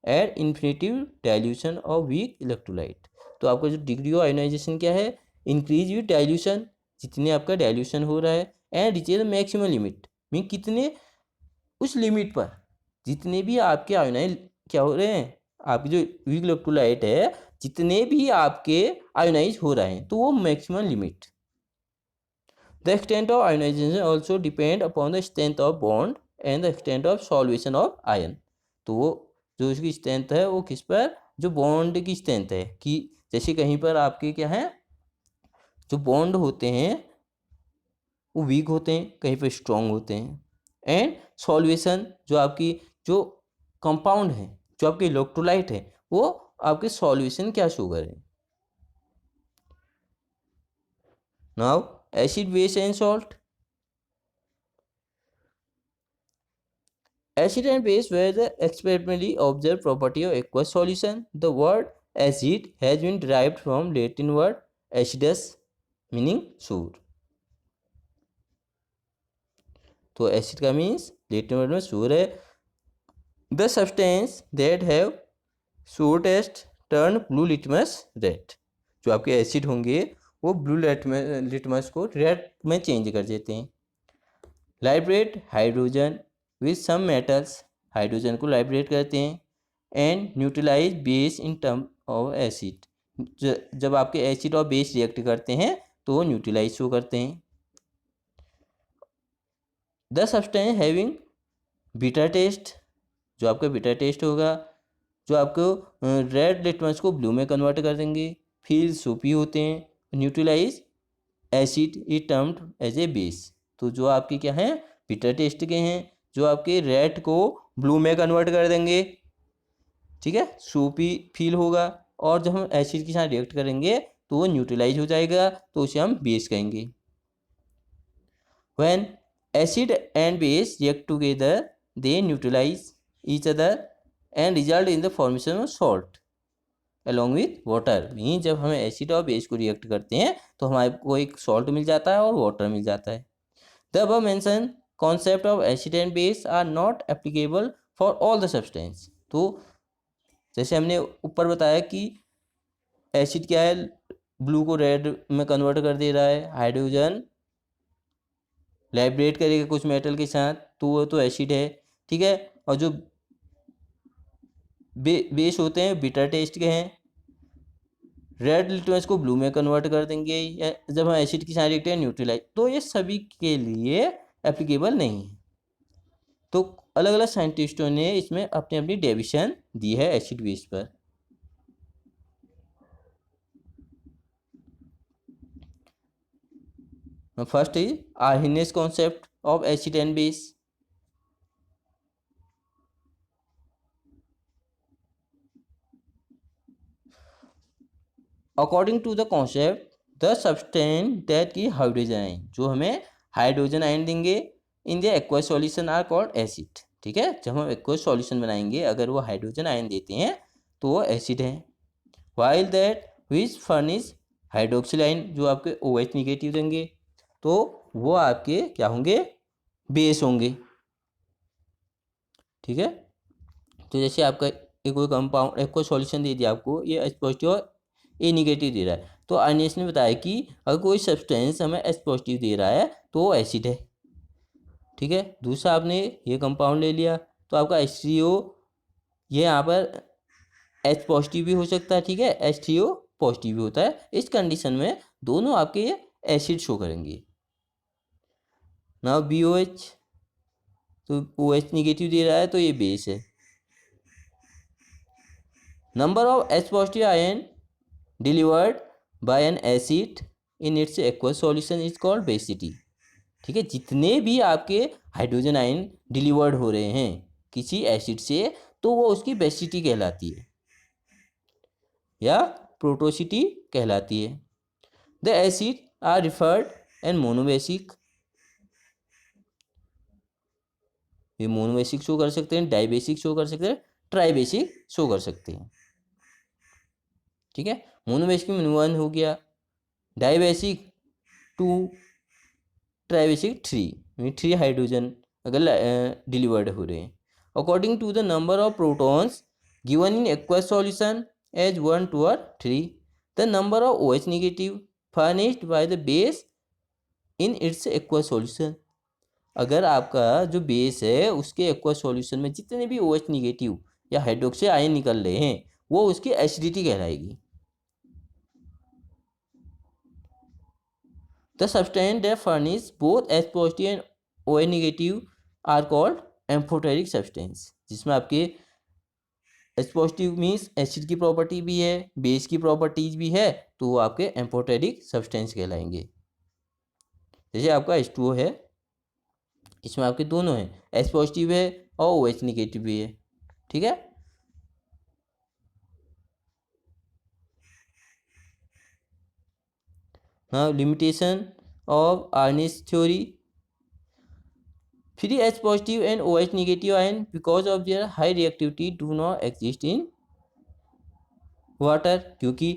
at infinitive dilution of weak electrolyte. तो आपका जो डिग्री ऑफ आयोनाइजेशन क्या है, इंक्रीज विथ डाइल्यूशन, जितने आपका डाइल्यूशन हो रहा है, and reaches maximum limit, mean कितने उस लिमिट पर जितने भी आपके आयोनाइज क्या हो रहे हैं, आपकी जो वीक इलेक्ट्रोलाइट है, जितने भी आपके आयोनाइज हो रहे हैं, तो वो maximum limit. The extent of ionization also depend upon the strength of bond and the extent of solvation of ion. तो वो जो इसकी स्ट्रेंथ है वो किस पर, जो बॉन्ड की स्ट्रेंथ है, कि जैसे कहीं पर आपके क्या है, जो बॉन्ड होते हैं वो वीक होते हैं, कहीं पर स्ट्रॉन्ग होते हैं, एंड सॉल्वेशन, जो आपकी जो कंपाउंड है, जो आपके इलेक्ट्रोलाइट है, वो आपके सॉल्वेशन क्या शो करें। Now acid, base and salt. Acid and base were the experimentally observed property of aqueous solution. The word acid has been derived from Latin word acidus, meaning sour. तो एसिड का मीन्स लेटिन वर्ड में सोर है। The substance that have sour taste turn blue litmus red. जो आपके एसिड होंगे वो ब्लू लिटमस को रेड में चेंज कर देते हैं। Liberate hydrogen with some metals, hydrogen को लाइब्रेट करते हैं, and neutralize base in term of acid, जब आपके एसिड और बेस रिएक्ट करते हैं तो वो न्यूट्रलाइज शो करते हैं। The substance having bitter taste, जो आपका बीटा टेस्ट होगा, जो आपको रेड लिटमस को ब्लू में कन्वर्ट कर देंगे, फिर सोपी होते हैं, neutralize acid is termed as a base. तो जो आपके क्या हैं, बीटा टेस्ट के हैं, जो आपके रेड को ब्लू में कन्वर्ट कर देंगे, ठीक है, सोपी फील होगा, और जब हम एसिड के साथ रिएक्ट करेंगे तो वो न्यूट्रलाइज हो जाएगा, तो उसे हम बेस कहेंगे। When acid and base react together they neutralize each other and result in the formation of salt along with water. Mean जब हमें एसिड और बेस को रिएक्ट करते हैं तो हमारे को एक सॉल्ट मिल जाता है और वाटर मिल जाता है। The above mention concept of acid and base are not applicable for all the substance. तो जैसे हमने ऊपर बताया कि एसिड क्या है, ब्लू को रेड में कन्वर्ट कर दे रहा है, हाइड्रोजन लाइब्रेट करेगा कुछ मेटल के साथ, तो वो तो एसिड है, ठीक है। और जो बेस होते हैं बीटा टेस्ट के हैं, रेड लिटमस को ब्लू में कन्वर्ट कर देंगे, या जब हम एसिड की साथ रिएक्ट करें न्यूट्रलाइज, तो ये सभी के लिए एप्लीकेबल नहीं है। तो अलग अलग साइंटिस्टों ने इसमें अपनी अपनी डेविएशन दी है एसिड बेस पर। First is Arrhenius concept of acid and base. According to the concept, the substance that की हाइड्रोजन आयन, जो हमें हाइड्रोजन आयन देंगे in the aqueous solution are called acid, ठीक है। जब हम एक्वस सॉल्यूशन बनाएंगे, अगर वो हाइड्रोजन आयन देते हैं तो वो एसिड है। While that which furnish hydroxyl ion, जो आपके OH निगेटिव देंगे, तो वो आपके क्या होंगे, बेस होंगे, ठीक है। तो जैसे आपका एक कोई कंपाउंड एक्वस सॉल्यूशन दे दिया आपको, ये H पॉजिटिव और A निगेटिव दे रहा है, तो आर्नेस ने बताया कि अगर कोई सब्सटेंस हमें H पॉजिटिव दे रहा है तो वो एसिड है, ठीक है। दूसरा आपने ये कंपाउंड ले लिया, तो आपका H3O, ये यहाँ पर H पॉजिटिव भी हो सकता है, ठीक है, H3O पॉजिटिव भी होता है। इस कंडीशन में दोनों आपके ये एसिड शो करेंगे। नाउ BOH, तो OH निगेटिव दे रहा है तो ये बेस है। Number of H positive ion delivered by N acid in its aqueous solution is called basicity, ठीक है। जितने भी आपके हाइड्रोजन आयन डिलीवर्ड हो रहे हैं किसी एसिड से, तो वो उसकी बेसिटी कहलाती है या प्रोटोसिटी कहलाती है। The acid are referred and monobasic, ये मोनोबेसिक शो कर सकते हैं, डाइबेसिक शो कर सकते हैं, ट्राई बेसिक शो कर सकते हैं। ठीक है, मोनो बेसिक में 1 हो गया, dibasic 2, tribasic 3, 3 hydrogen अगर डिलीवर्ड हो रहे हैं। According to the number of protons given in aqueous solution as 1, 2 और 3, the number of OH negative furnished by the base in its aqueous solution. अगर आपका जो बेस है उसके एक्वस सॉल्यूशन में जितने भी OH निगेटिव या हाइड्रोक्सी आयन निकल रहे हैं वो उसकी एसिडिटी कहलाएगी। The substance that furnish both H positive and OH negative are called amphoteric substance, जिसमें आपके H पॉजिटिव मीन्स एसिड की प्रॉपर्टी भी है, बेस की प्रॉपर्टीज भी है, तो वो आपके एम्फोटेरिक सब्सटेंस कहलाएंगे। जैसे आपका H2O है, इसमें आपके दोनों हैं, H पॉजिटिव है और OH निगेटिव भी है। ठीक है, now limitation of Arrhenius theory. Free H positive and OH negative ion because of their high reactivity do not exist in water, क्योंकि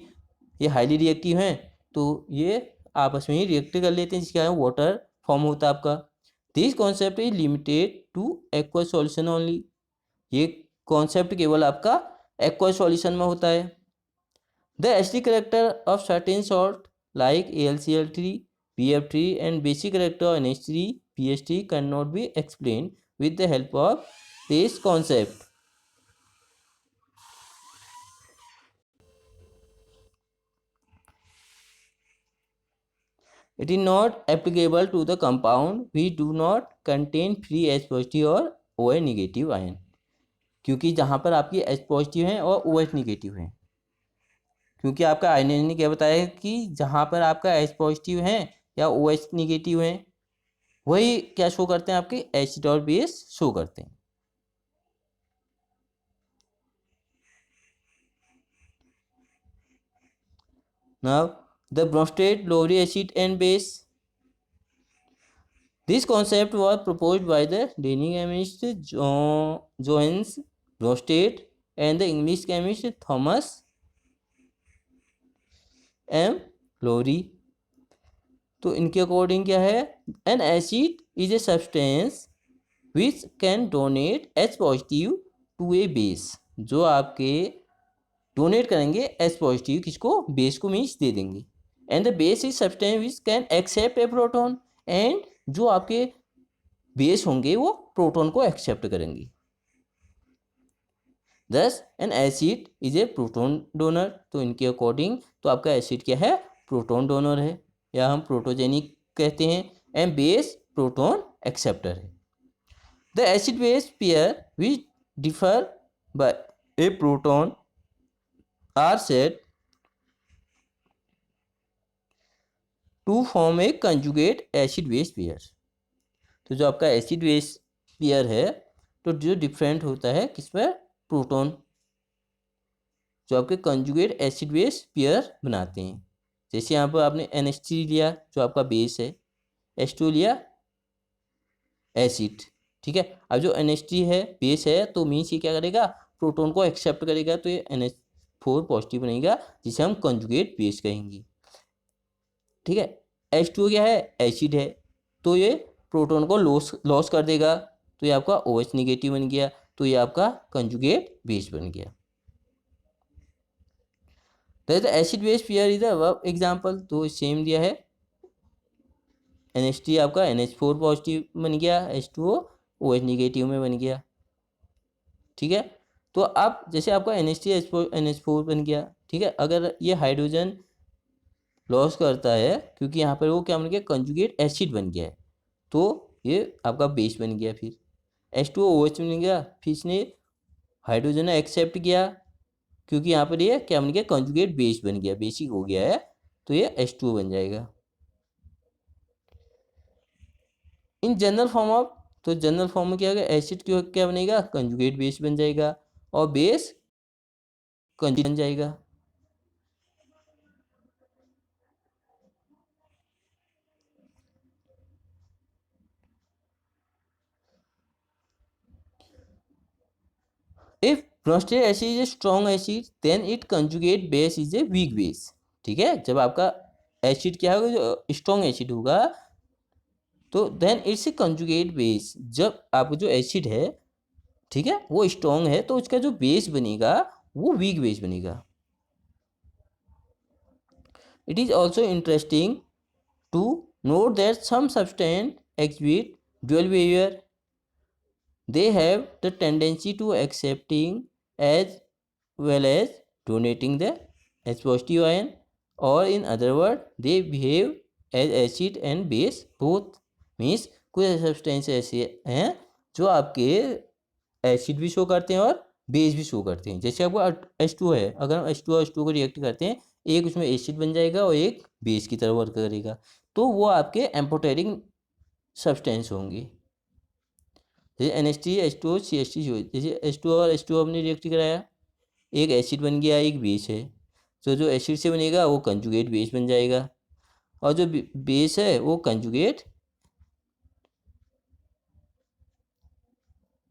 ये हाईली रिएक्टिव हैं तो ये आपस में ही रिएक्ट कर लेते हैं, जिसका है वाटर फॉर्म होता है आपका। This concept is limited two aqueous solution only, ये कॉन्सेप्ट केवल आपका एक्वस सॉल्यूशन में होता है। The acidic character of certain salt like AlCl3, BF3 and basic character of NH3, BH3 cannot be explained with the help of this concept. It is not applicable to the compound which do not contain free H positive और OH negative ion, क्योंकि जहाँ पर आपकी H पॉजिटिव हैं और OH निगेटिव हैं, क्योंकि आपका आयन ने क्या बताया कि जहाँ पर आपका H पॉजिटिव हैं या OH निगेटिव हैं वही क्या शो करते हैं, आपके एसिड और बेस शो करते हैं। Now the Bronsted Lowry acid and base. This concept was proposed by the Danish chemist Johannes Bronsted and the English chemist Thomas M. Lowry. तो इनके अकॉर्डिंग क्या है, an acid is a substance which can donate H positive to a base, जो आपके डोनेट करेंगे H पॉजिटिव किसको, बेस को मीन्स दे देंगे। And the base is substance which can accept a proton, and जो आपके बेस होंगे वो प्रोटॉन को एक्सेप्ट करेंगे। दस N acid is A proton donor, तो इनके अकॉर्डिंग तो आपका एसिड क्या है, प्रोटॉन डोनर है या हम प्रोटोजेनिक कहते हैं, एंड बेस प्रोटॉन एक्सेप्टर है। The acid base pair which differ by a proton are said to form a conjugate acid base pair. तो जो आपका एसिड बेस पेयर है तो जो डिफरेंट होता है किस पर, प्रोटॉन, जो आपके कंजुगेट एसिड बेस पेयर बनाते हैं। जैसे यहाँ पर आपने NH3 लिया जो आपका बेस है, H2 लिया एसिड। ठीक है, अब जो NH3 है बेस है तो मीन्स ये क्या करेगा, प्रोटॉन को एक्सेप्ट करेगा, तो ये NH4 पॉजिटिव बनेगा जिसे हम कंजुगेट बेस कहेंगे। ठीक है, H2 क्या है, एसिड है, तो ये प्रोटॉन को लॉस कर देगा, तो ये आपका OH निगेटिव बन गया, तो ये आपका कंजुगेट बेस बन गया। The acid base pair is the example, तो सेम दिया है, NH3 आपका NH4 पॉजिटिव बन गया, H2O OH निगेटिव में बन गया। ठीक है, तो अब जैसे आपका NH3 NH4 बन गया, ठीक है, अगर ये हाइड्रोजन लॉस करता है क्योंकि यहाँ पर वो क्या बन गया, कंजुगेट एसिड बन गया है, तो ये आपका बेस बन गया। फिर H2O OH बन गया, फिर इसने हाइड्रोजन एक्सेप्ट किया क्योंकि यहाँ पर ये क्या बन गया, कंजुगेट बेस बन गया, बेसिक हो गया है, तो ये H2O बन जाएगा। इन जनरल फॉर्म ऑफ, तो जनरल फॉर्म में क्या होगा, एसिड क्या बनेगा, कंजुगेट बेस बन जाएगा और बेस कंजुगेट बन जाएगा। If prostate acid is a strong acid, then it conjugate base is a weak base. ठीक है, जब आपका एसिड क्या होगा, जो स्ट्रॉन्ग एसिड होगा, तो then it's a conjugate base, जब आपका जो एसिड है, ठीक है, वो स्ट्रॉन्ग है, तो उसका जो बेस बनेगा वो वीक बेस बनेगा। It is also interesting to note that some substance exhibit dual behavior. They have the tendency to accepting as well as donating the H positive ion, or in other words they behave as acid and base both. Means कुछ सब्सटेंस ऐसे हैं जो आपके एसिड भी शो करते हैं और बेस भी शो करते हैं। जैसे आपको H2 है, अगर हम H2 को रिएक्ट करते हैं, एक उसमें एसिड बन जाएगा और एक बेस की तरह वर्क करेगा, तो वो आपके एम्फोटेरिक सब्सटेंस होंगी। जैसे NH3H2O CH3CO, जैसे H2 और H2O हमने रिएक्ट कराया, एक एसिड बन गया, एक बेस है, तो जो एसिड से बनेगा वो कंजुगेट बेस बन जाएगा, और जो बेस है वो कंजुगेट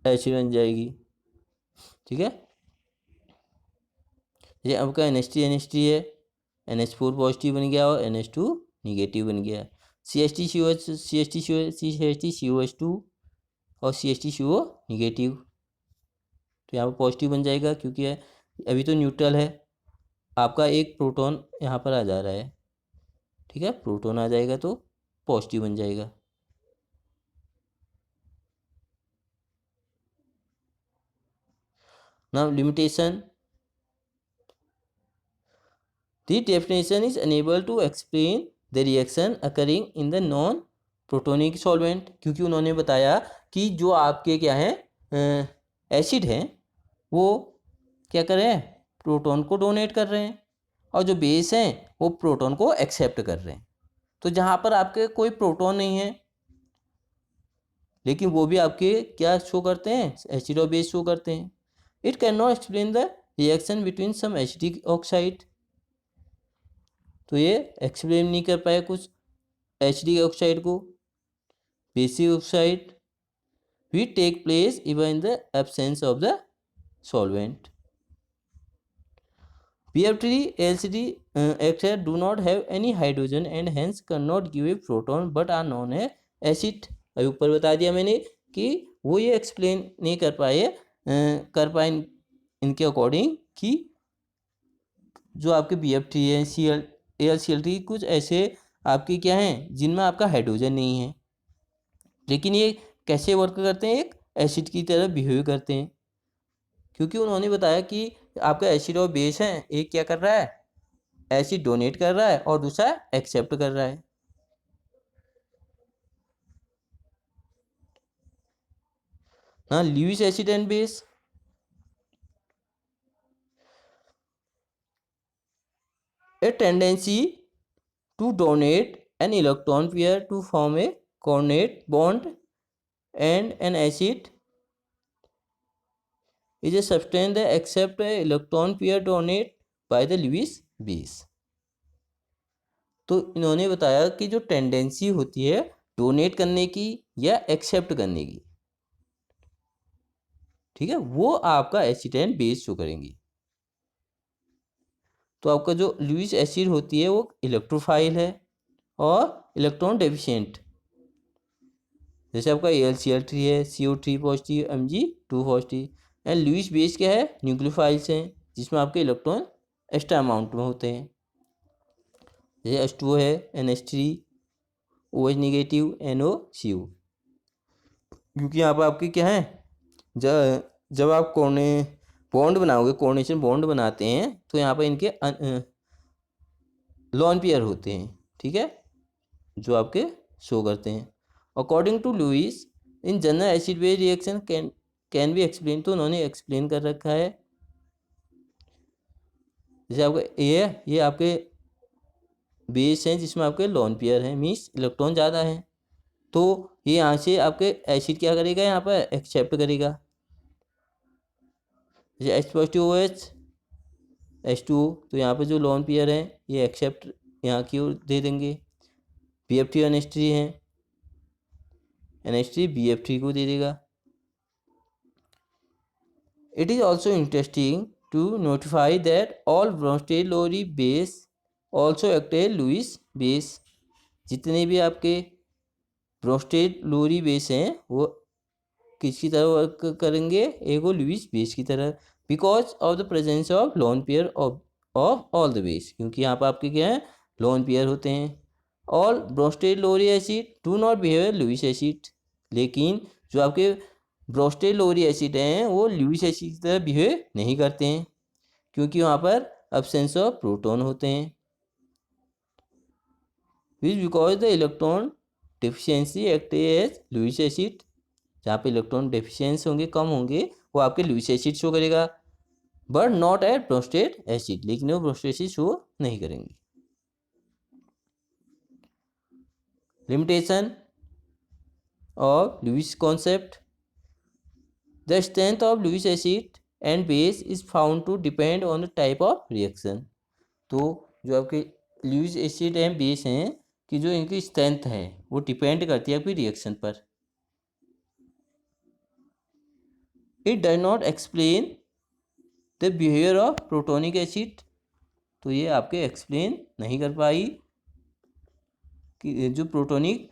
एसिड बन जाएगी। ठीक है, जैसे आपका NH3 है, NH4 पॉजिटिव बन गया और NH2 निगेटिव बन गया। CH3COH2 और CH3CO निगेटिव, तो यहाँ पर पॉजिटिव बन जाएगा, क्योंकि अभी तो न्यूट्रल है, आपका एक प्रोटॉन यहाँ पर आ जा रहा है। ठीक है, प्रोटॉन आ जाएगा तो पॉजिटिव बन जाएगा। Now limitation, the definition is unable to explain the reaction occurring in the non protonic solvent, क्योंकि उन्होंने बताया कि जो आपके क्या है एसिड हैं वो क्या कर रहे हैं, प्रोटॉन को डोनेट कर रहे हैं, और जो बेस हैं वो प्रोटॉन को एक्सेप्ट कर रहे हैं। तो जहाँ पर आपके कोई प्रोटॉन नहीं है, लेकिन वो भी आपके क्या शो करते हैं, एसिड और बेस शो करते हैं। It can not explain the reaction between some acidic oxide, तो ये एक्सप्लेन नहीं कर पाए कुछ एसिडिक ऑक्साइड को। बेसिक ऑक्साइड भी take place even in the absence of the solvent. BF3 LCD extract do not have any hydrogen and hence cannot give a proton but are known as acid। अभी ऊपर बता दिया मैंने कि वो ये एक्सप्लेन नहीं कर पाए इनके अकॉर्डिंग कि जो आपके BF3 है, AlCl3 कुछ ऐसे आपके क्या हैं जिनमें आपका हाइड्रोजन नहीं है, लेकिन ये कैसे वर्क करते हैं, एक एसिड की तरह बिहेव करते हैं, क्योंकि उन्होंने बताया कि आपका एसिड और बेस है, एक क्या कर रहा है, एसिड डोनेट कर रहा है और दूसरा एक्सेप्ट कर रहा है। हाँ, Lewis acid and base, a tendency to donate an electron pair to form a coordinate bond and an acid is a substance that accept a electron pair donate by the Lewis base। तो इन्होंने बताया कि जो टेंडेंसी होती है डोनेट करने की या एक्सेप्ट करने की, ठीक है, वो आपका एसिड एंड बेस शो करेंगी। तो आपका जो लुईस एसिड होती है वो इलेक्ट्रोफाइल है और इलेक्ट्रॉन डेफिशिएंट, जैसे आपका AlCl3 है, CO3 positive, Mg2 positive, and Lewis base क्या है, न्यूक्लियोफाइल्स हैं, जिसमें आपके इलेक्ट्रॉन एक्स्ट्रा अमाउंट में होते हैं, जैसे H2O है, NH3, OH निगेटिव, NOCO। क्योंकि यहाँ पर आपके क्या है, जब आप बॉन्ड बनाओगे, कोऑर्डिनेशन बॉन्ड बनाते हैं, तो यहाँ पर इनके लॉन पेयर होते हैं, ठीक है, जो आपके शो करते हैं। According to Lewis in general acid base reaction can be explain, तो उन्होंने एक्सप्लेन कर रखा है। जैसे आपका ये आपके बेस हैं जिसमें आपके लॉन पेयर हैं, मीन्स इलेक्ट्रॉन ज़्यादा हैं, तो ये यहाँ से आपके एसिड क्या करेगा, यहाँ पर एक्सेप्ट करेगा। जैसे H पॉजिटिव OH H2O, तो यहाँ पे जो लॉन पेयर हैं ये एक्सेप्ट यहाँ की ओर दे देंगे। BF3 NH3 हैं, NH3 BF3 को दे देगा। It is also interesting to notify that all Bronsted-Lowry base also act as Lewis base. जितने भी आपके ब्रोस्टेड-लोरी बेस हैं वो किसकी तरह वर्क करेंगे, एक वो लुईस बेस की तरह, because of the presence of lone pair of all the base, क्योंकि यहाँ पर आपके क्या है, लोन पेयर होते हैं. All Bronsted Lowry acid do not behave Lewis acid, लेकिन जो आपके ब्रोस्टेड-लोरी एसिड हैं वो लुईस एसिड की तरह बिहेव नहीं करते हैं, क्योंकि वहाँ पर एब्सेंस ऑफ प्रोटॉन होते हैं. Which because the electron deficiency act as Lewis acid, जहाँ पे इलेक्ट्रॉन डेफिशिएंसी होंगे, कम होंगे, वो आपके लुईस एसिड शो करेगा, but not at Bronsted acid, लेकिन वो ब्रोस्टेड एसिड शो नहीं करेंगे. Limitation of Lewis concept. The strength of Lewis acid and base is found to depend on the type of reaction. तो जो आपके लुईस एसिड एंड बेस हैं कि जो इनकी स्ट्रेंथ है वो डिपेंड करती है आपकी रिएक्शन पर. It does not explain the behavior of protonic acid. तो ये आपके एक्सप्लेन नहीं कर पाई कि जो प्रोटोनिक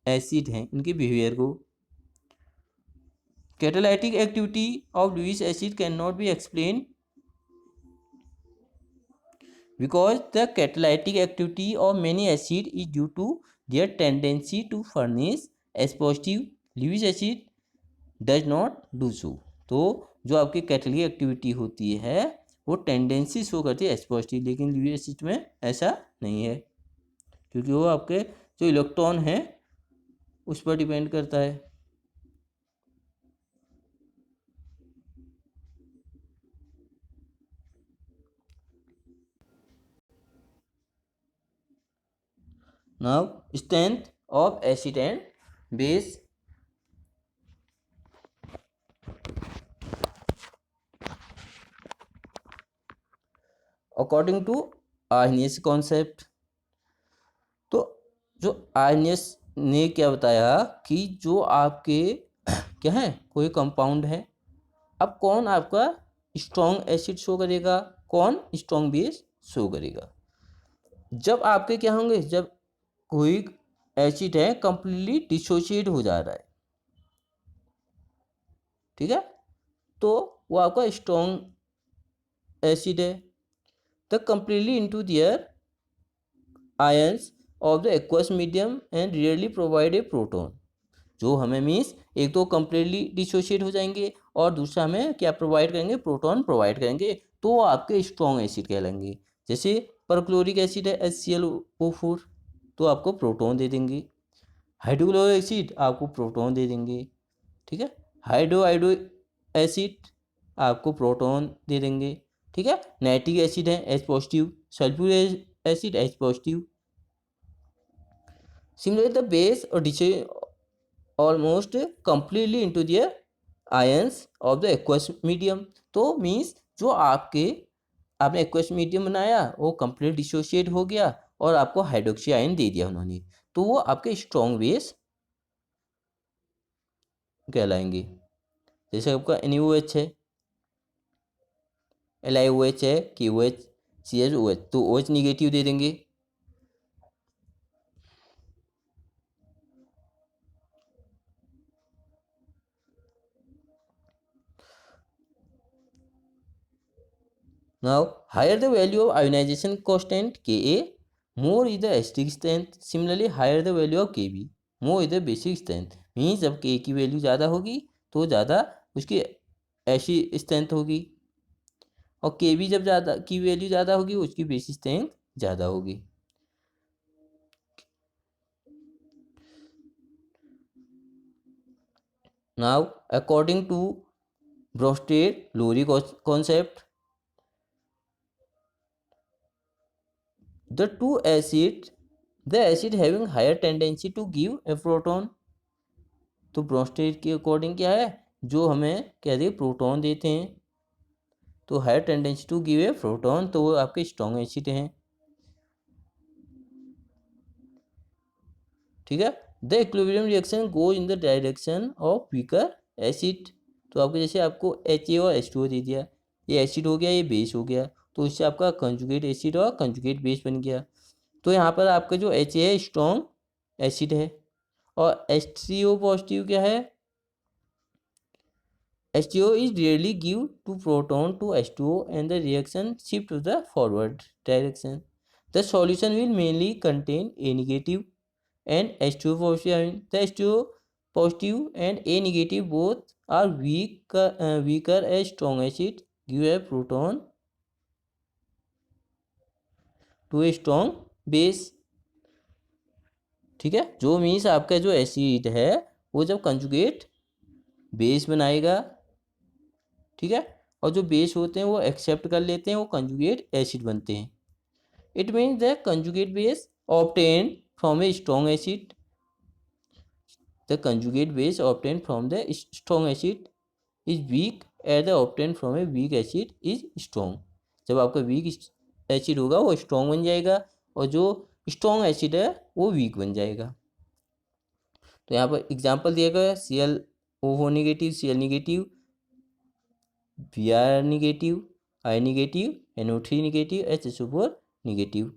एसिड हैं इनके बिहेवियर को. Catalytic activity of Lewis acid can not be explain because the catalytic activity of many acid is due to their tendency to furnish s positive. Lewis acid does not do so. तो जो आपकी कैटालिटिक एक्टिविटी होती है वो टेंडेंसी शो करती है एस पॉजिटिव, लेकिन लुईस एसिड में ऐसा नहीं है, क्योंकि वो आपके जो इलेक्ट्रॉन है उस पर डिपेंड करता है. Now strength of acid and base. According to Arrhenius concept, तो जो आर्नियस ने क्या बताया कि जो आपके क्या है, कोई कंपाउंड है, अब कौन आपका स्ट्रॉन्ग एसिड शो करेगा, कौन स्ट्रॉन्ग बेस शो करेगा. जब आपके क्या होंगे, जब कोई एसिड है कंप्लीटली डिसोशिएट हो जा रहा है, ठीक है, तो वो आपका स्ट्रॉन्ग एसिड है. The completely into their ions of the aqueous medium and rarely provide a proton. जो हमें मीन्स एक तो कंप्लीटली डिसोशिएट हो जाएंगे और दूसरा हमें क्या प्रोवाइड करेंगे, प्रोटॉन प्रोवाइड करेंगे, तो वो आपके स्ट्रॉन्ग एसिड कहलाएंगे. जैसे परक्लोरिक एसिड है HClO4, तो आपको प्रोटॉन दे देंगे. हाइड्रोक्लोरिक एसिड आपको प्रोटॉन दे देंगे, ठीक है. हाइड्रो एसिड आपको प्रोटॉन दे देंगे, ठीक है. नाइट्रिक एसिड है H positive, sulphuric acid H positive. Similarly the base और almost completely into their ions of the aqueous medium. तो मीन्स जो आपने एक्वस मीडियम बनाया वो कंप्लीट डिसोशिएट हो गया और आपको हाइड्रोक्सी आयन दे दिया उन्होंने, तो वो आपके स्ट्रॉन्ग बेस कहलाएंगे. जैसे आपका NaOH है, LiOH है, KOH, CHOH, तो OH निगेटिव दे देंगे. Now, higher the value of ionization constant Ka, more is the acidic strength. Similarly, higher the value of Kb, more is the basic strength. Means जब K की वैल्यू ज़्यादा होगी तो ज़्यादा उसकी एसिड स्ट्रेंथ होगी, और Kb जब ज़्यादा की वैल्यू ज़्यादा होगी उसकी बेसिक स्ट्रेंथ ज़्यादा होगी. Now, according to Bronsted-Lowry concept, the acid having higher tendency to give a proton. तो ब्रोस्टेड के अकॉर्डिंग क्या है, जो हमें क्या दे, प्रोटॉन देते हैं, तो higher tendency to give a proton, तो वो आपके स्ट्रॉन्ग एसिड हैं, ठीक है. The equilibrium reaction goes in the direction of weaker acid. तो आपके जैसे आपको HA और H2O दे दिया, ये एसिड हो गया, ये बेस हो गया, तो इससे आपका कंजुगेट एसिड और कंजुगेट बेस बन गया। तो यहाँ पर आपका जो HA है स्ट्रॉन्ग एसिड है और H3O पॉजिटिव क्या है, H2O is rarely give to proton to H2O and the reaction shift to the forward direction. The solution will mainly contain A negative and H2O positive. I mean, the H2O positive and A negative both are weaker as strong acid give a proton to a strong base. ठीक है, जो मीन्स आपका जो एसिड है वो जब कंजुगेट बेस बनाएगा, ठीक है, और जो बेस होते हैं वो एक्सेप्ट कर लेते हैं, वो कंजुगेट एसिड बनते हैं। It means the conjugate base obtain from a strong acid, the conjugate base obtain from the strong acid is weak at the obtain from a weak acid is strong. जब आपका वीक एसिड होगा वो स्ट्रॉन्ग बन जाएगा और जो स्ट्रॉन्ग एसिड है वो वीक बन जाएगा। तो यहाँ पर एग्जाम्पल दिया गया ClO negative, Cl negative, Br negative, I negative, NO3 negative, HSO4 negative.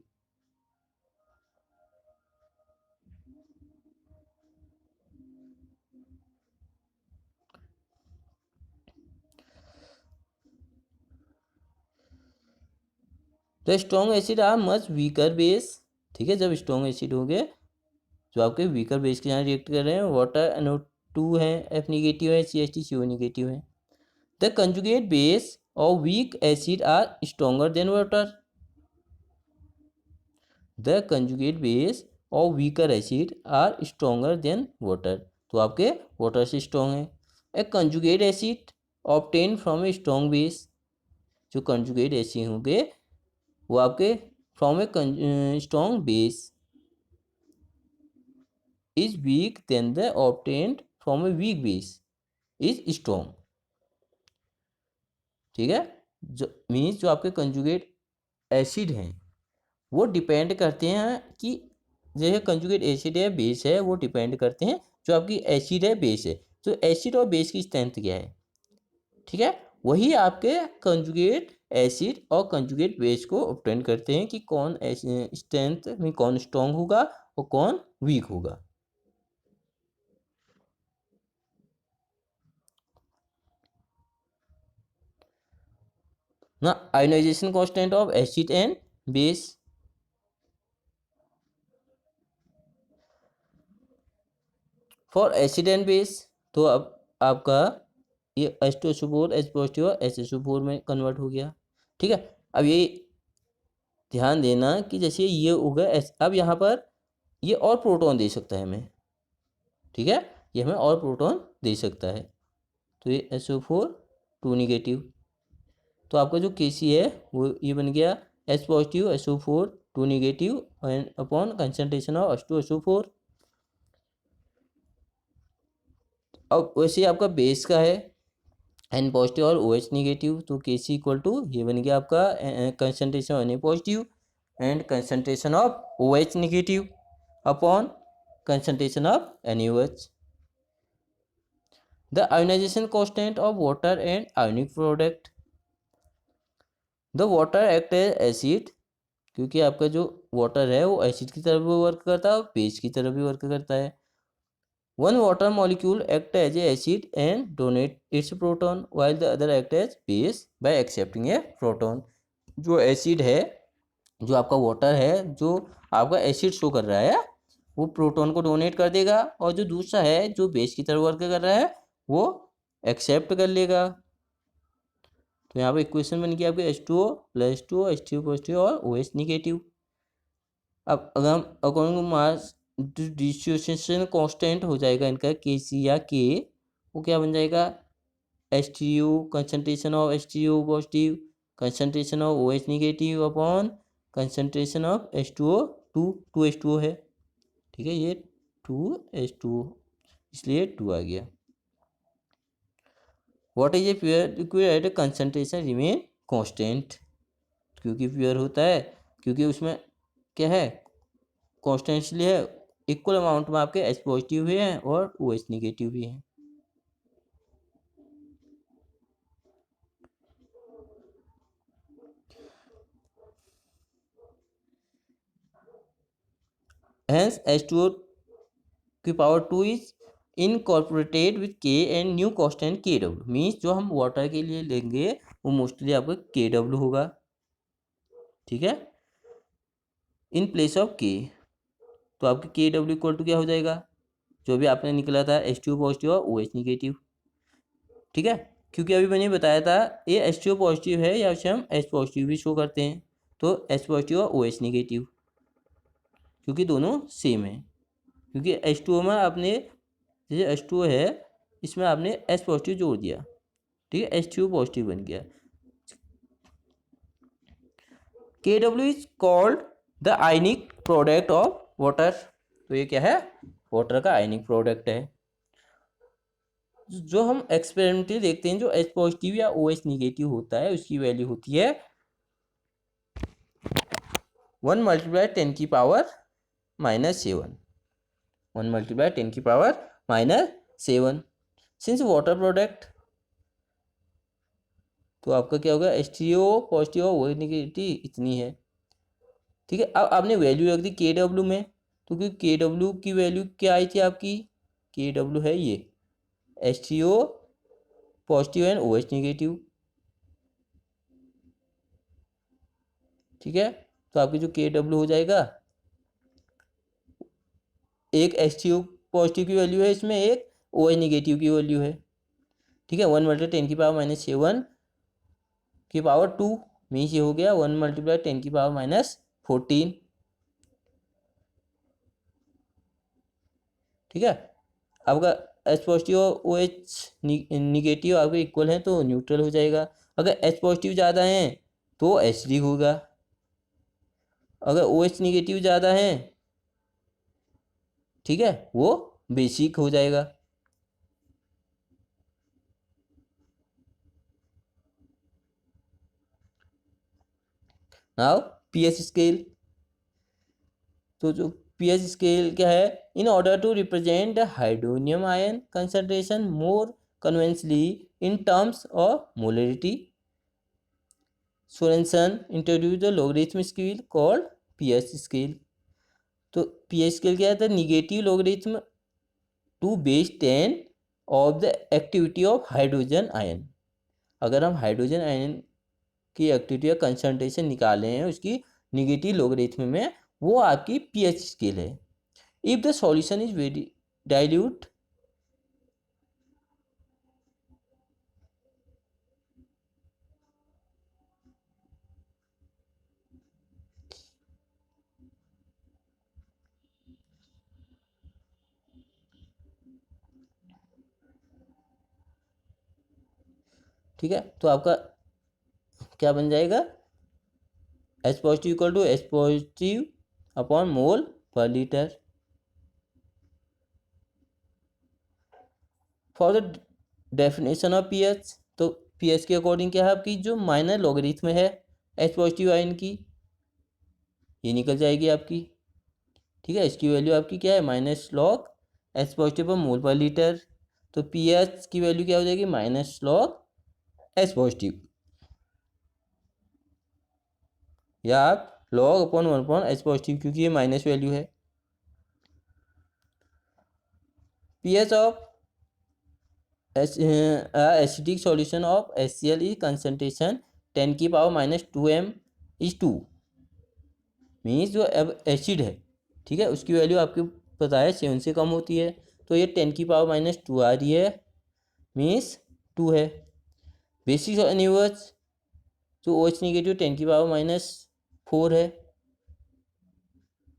तो strong acid are much weaker base, ठीक है, जब स्ट्रॉन्ग एसिड हो गए जो आपके वीकर बेस के यहाँ रिएक्ट कर रहे हैं, वाटर NO2 है, F नेगेटिव है, CH3 CO नेगेटिव है। The conjugate base of weak acid are stronger than water, the conjugate base of weaker acid are stronger than water, तो आपके वाटर से स्ट्रॉन्ग है। A conjugate acid obtain from a strong base, जो कंजुगेट एसिड होंगे वो आपके from a strong base is weak than the obtained from a weak base is strong. ठीक है, जो मीन्स जो आपके कंजुगेट एसिड हैं वो डिपेंड करते हैं कि जैसे कंजुगेट एसिड है बेस है, वो डिपेंड करते हैं जो आपकी एसिड है बेस है, तो एसिड और बेस की स्ट्रेंथ क्या है, ठीक है, वही आपके कंजुगेट एसिड और कंजुगेट बेस को ऑब्टेन करते हैं कि कौन स्ट्रेंथ में कौन स्ट्रॉन्ग होगा और कौन वीक होगा। ना ionization constant of acid and base, for acid and base, तो अब आपका ये H2SO4 H पॉजिटिव और HSO4 में कन्वर्ट हो गया। ठीक है, अब ये ध्यान देना कि जैसे ये होगा अब यहाँ पर ये और प्रोटॉन दे सकता है हमें, ठीक है, ये हमें और प्रोटॉन दे सकता है, तो ये SO4 2 निगेटिव, तो आपका जो KC है वो ये बन गया H positive SO4 2 negative upon concentration of H2SO4। अब वैसे आपका बेस का है N पॉजिटिव और OH निगेटिव, तो KC इक्वल टू ये बन गया आपका concentration of Na positive and concentration of OH negative upon concentration of NaOH. The ionization constant of water and ionic product. The water act as acid, क्योंकि आपका जो वाटर है वो एसिड की तरफ भी वर्क करता है और बेस की तरफ भी वर्क करता है। One water molecule act as a acid and donate its proton while the other act as base by accepting a proton. जो एसिड है, जो आपका वाटर है, जो आपका एसिड शो कर रहा है वो प्रोटॉन को डोनेट कर देगा और जो दूसरा है जो बेस की तरफ वर्क कर रहा है वो एक्सेप्ट कर लेगा। तो यहाँ पे इक्वेशन बन गया आपके H2O + H2O H3O पॉजिटिव और OH निगेटिव। अब अगर हम according to mass dissociation constant हो जाएगा इनका KC या K, वो क्या बन जाएगा H3O concentration of H3O positive concentration of OH negative upon concentration of H2O 2 H2O है, ठीक है, ये 2H2O इसलिए 2 आ गया। What is a pure liquid at concentration remain constant, क्योंकि प्योर होता है क्योंकि उसमें क्या है कांस्टेंट इसलिए है इक्वल अमाउंट में आपके H पॉजिटिव भी हैं और OH निगेटिव भी हैं। Hence H2O की power 2 is incorporated with K and new constant KW। Means जो हम वाटर के लिए लेंगे वो मोस्टली आपका KW होगा, ठीक है, इन प्लेस ऑफ K। तो आपके KW इक्वल टू क्या हो जाएगा, जो भी आपने निकला था H2O पॉजिटिव और OH निगेटिव, ठीक है। क्योंकि अभी मैंने बताया था ये H2O पॉजिटिव है या उसे हम H पॉजिटिव भी शो करते हैं, तो H पॉजिटिव और OH निगेटिव, क्योंकि दोनों सेम है। क्योंकि H2O में आपने जैसे H2O है इसमें आपने H पॉजिटिव जोड़ दिया, ठीक है, H2O पॉजिटिव बन गया। KW is called the ionic product of water. तो ये क्या है, वाटर का आयनिक प्रोडक्ट है। जो हम एक्सपेरिमेंटली देखते हैं जो H पॉजिटिव या OH निगेटिव होता है उसकी वैल्यू होती है 1 मल्टीप्लाई 10 की पावर -7, 1 मल्टीप्लाई 10 की पावर -7। सिंस वाटर प्रोडक्ट तो आपका क्या होगा, H3O पॉजिटिव और OH निगेटिव इतनी है, ठीक है। अब आपने वैल्यू रख दी KW में, तो क्योंकि KW की वैल्यू क्या आई थी आपकी, KW है ये H3O positive and OH negative, ठीक है। तो आपकी जो KW हो जाएगा, एक H3O पॉजिटिव की वैल्यू है इसमें, एक OH निगेटिव की वैल्यू है, ठीक है। 1 मल्टीप्लाई 10 की पावर -7 की पावर 2 मीन्स ये हो गया 1 मल्टीप्लाई 10 की पावर -14, ठीक है। आपका H पॉजिटिव और OH निगेटिव आपके इक्वल हैं तो न्यूट्रल हो जाएगा। अगर H पॉजिटिव ज़्यादा हैं तो एसिडिक होगा, अगर OH निगेटिव ज़्यादा हैं, ठीक है, वो बेसिक हो जाएगा। नाउ pH स्केल, तो जो pH स्केल क्या है, in order to represent the hydronium ion concentration more conventionally in terms of molarity, Sorensen introduce the logarithm scale called pH scale. तो pH स्केल क्या है, the negative logarithm to base 10 of the activity of hydrogen ion. अगर हम हाइड्रोजन आयन की एक्टिविटी या कंसंट्रेशन निकाले हैं उसकी निगेटिव लॉगरिथम में, वो आपकी pH स्केल है। If the solution is very dilute, ठीक है, तो आपका क्या बन जाएगा, H positive equal to H positive upon mole per litre. For the definition of pH, तो pH के अकॉर्डिंग क्या है आपकी जो माइनर लॉगरिथम है H पॉजिटिव आयन की, ये निकल जाएगी आपकी, ठीक है। इसकी वैल्यू आपकी क्या है, -log H पॉजिटिव पर मोल पर लीटर। तो pH की वैल्यू क्या हो जाएगी, -log H पॉजिटिव, या आप log upon 1 upon H positive, क्योंकि ये माइनस वैल्यू है। pH of acidic solution of HCl is concentration 10 की पावर -2 m इज 2, मीन्स जो अब एसिड है, ठीक है, उसकी वैल्यू आपको पता है 7 से कम होती है, तो ये 10 की पावर -2 आ रही है, मीन्स 2 है। बेसिक एनिवर्स जो OH निगेटिव 10 की पावर -4 है,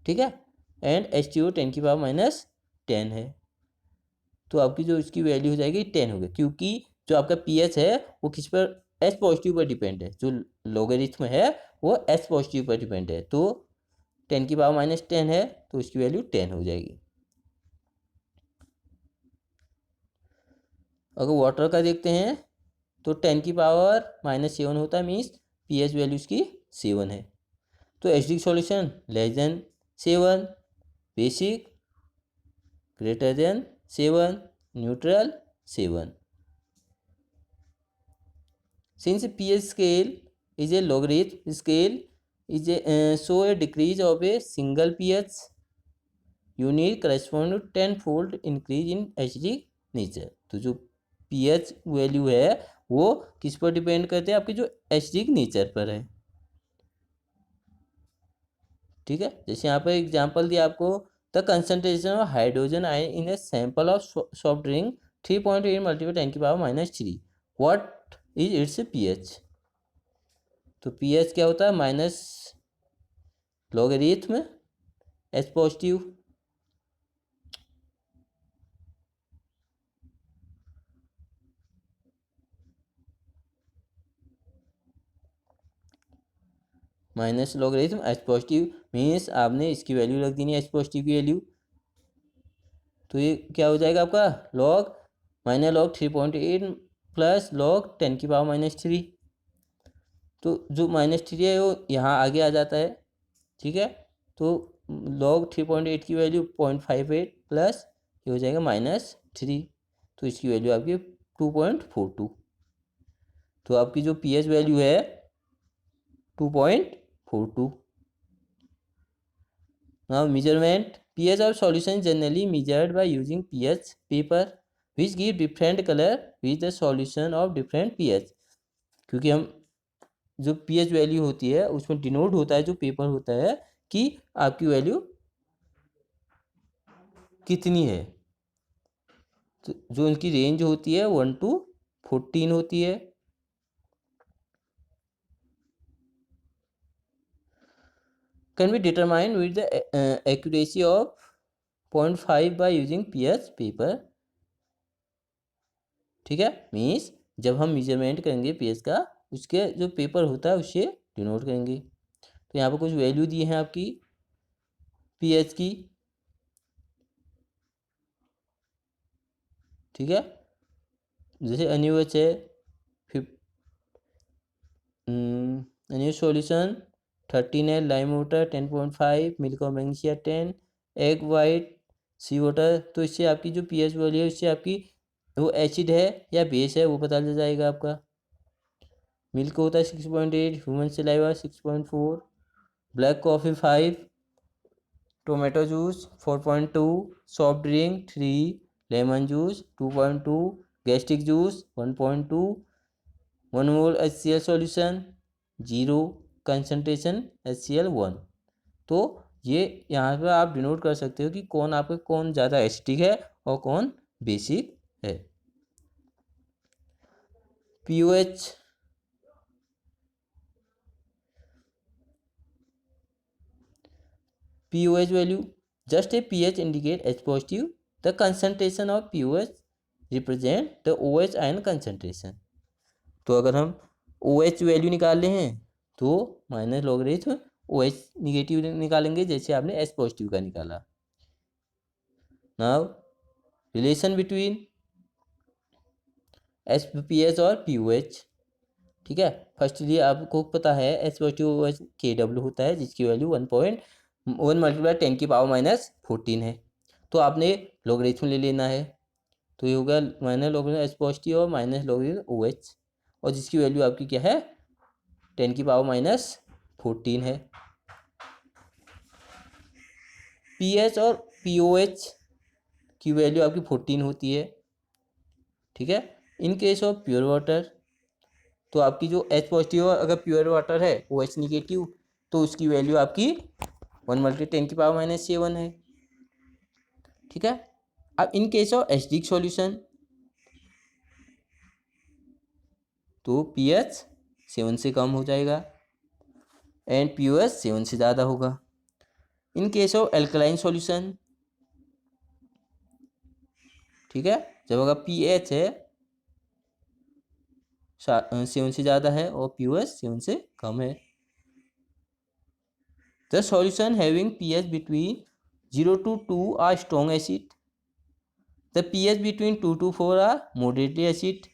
ठीक है, एंड H2O 10 की पावर -10 है। तो आपकी जो इसकी वैल्यू हो जाएगी 10 हो गई, क्योंकि जो आपका pH है वो किस पर, H पॉजिटिव पर डिपेंड है, जो लॉगरिथम है वो H पॉजिटिव पर डिपेंड है, तो 10 की पावर -10 है तो इसकी वैल्यू 10 हो जाएगी। अगर वाटर का देखते हैं तो 10 की पावर -7 होता है, मीन्स pH वैल्यू इसकी 7 है। तो acidic solution less than 7, basic greater than 7, neutral 7। Since pH scale is a logarithm scale, is a show a decrease of a single pH unit correspond to 10-fold increase in acidic nature. तो जो पीएच वैल्यू है वो किस पर डिपेंड करते हैं, आपके जो एसिडिक नेचर पर है। ठीक है, जैसे यहाँ पर एग्जांपल दिया आपको, the concentration of hydrogen ion in a sample of soft drink 3.8 multiply 10⁻³ what is it's pH. तो पीएच क्या होता है, minus logarithm H positive minus logarithm H positive means आपने इसकी वैल्यू रख दी, एच पॉजिटिव की वैल्यू, तो ये क्या हो जाएगा आपका log minus log 3.8 plus log 10⁻³ तो जो -3 है वो यहाँ आगे आ जाता है। ठीक है, तो log 3.8 की वैल्यू 0.58 प्लस ये हो जाएगा -3, तो इसकी वैल्यू आपकी 2.42। तो आपकी जो पीएच वैल्यू है 2.42। Now measurement, pH of solution generally measured by using pH paper which give different color with the solution of different pH। क्योंकि हम जो pH वैल्यू होती है उसमें डिनोट होता है जो पेपर होता है कि आपकी वैल्यू कितनी है। तो जो उनकी रेंज होती है 1 to 14 होती है। Can be determine with the accuracy of 0.5 by using pH paper. ठीक है, मीन्स जब हम मेजरमेंट करेंगे pH का उसके जो पेपर होता है उससे डिनोट करेंगे। तो यहाँ पर कुछ वैल्यू दी हैं आपकी pH की। ठीक है, जैसे NaOH है NaOH सॉल्यूशन 13 है, लाइम वाटर 10.5, मिल्क और मैग्नीशिया 10, एग वाइट सी वाटर। तो इससे आपकी जो pH वैल्यू है उससे आपकी वो एसिड है या बेस है वो पता चल जाएगा आपका। मिल्क होता है 6.8, human saliva 6.4, black coffee 5, tomato juice 4.2, soft drink 3, lemon juice 2.2, gastric juice 1.2, 1 मोल HCl सॉल्यूशन 0, कंसनट्रेशन HCl 1। तो ये यहाँ पर आप डिनोट कर सकते हो कि कौन आपका कौन ज़्यादा एसिडिक है और कौन बेसिक है। pOH, pOH value, just a pH indicate H positive, the concentration of pOH represent the OH ion concentration। तो अगर हम OH वैल्यू निकाल रहे हैं तो माइनस लॉगरिथम OH निगेटिव निकालेंगे जैसे आपने H पॉजिटिव का निकाला। नाउ रिलेशन बिटवीन pH और pOH। ठीक है, फर्स्टली आपको पता है H पॉजिटिव OH KW होता है जिसकी वैल्यू 1.1 मल्टीप्लाई 10⁻14 है। तो आपने लॉगरिथम ले लेना है, तो ये होगा माइनस लॉगरिथम H पॉजिटिव और माइनस लॉगरिथम OH और जिसकी वैल्यू आपकी क्या है 10⁻14 है। pH और pOH की वैल्यू आपकी 14 होती है। ठीक है, in case of pure water तो आपकी जो H पॉजिटिव अगर प्योर वाटर है OH निगेटिव तो उसकी वैल्यू आपकी 1 मल्टीप्लाई 10⁻7 है। ठीक है, अब इन केस ऑफ एसिडिक सॉल्यूशन तो pH 7 से कम हो जाएगा एंड pOH 7 से ज़्यादा होगा। इन केस ऑफ एल्कलाइन सॉल्यूशन, ठीक है, जब अगर pH है 7 से ज़्यादा है और pOH 7 से कम है। The solution having pH between 0 to 2 are strong acid. The pH between 2 to 4 are moderately acid.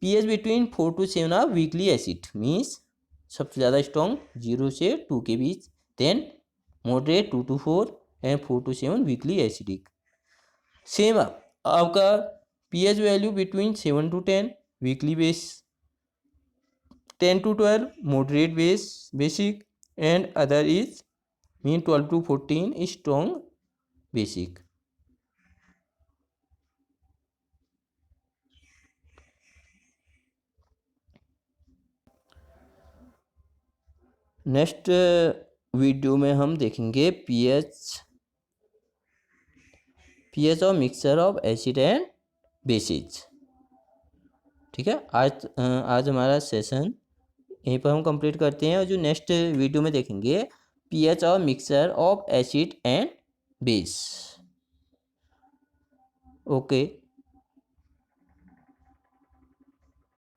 pH between 4 to 7 are weakly acid. Means सबसे ज़्यादा स्ट्रॉन्ग 0 से 2 के बीच, then moderate 2 to 4 and 4 to 7 weakly acidic. Same आपका pH value between 7 to 10 weakly base, 10 to 12 moderate basic and other is mean 12 to 14 is strong basic. Next video में हम देखेंगे पीएच और mixture of acid and bases. ठीक है, आज हमारा सेशन यहीं पर हम कंप्लीट करते हैं, और जो नेक्स्ट वीडियो में देखेंगे पीएच और mixture of acid and base. Okay.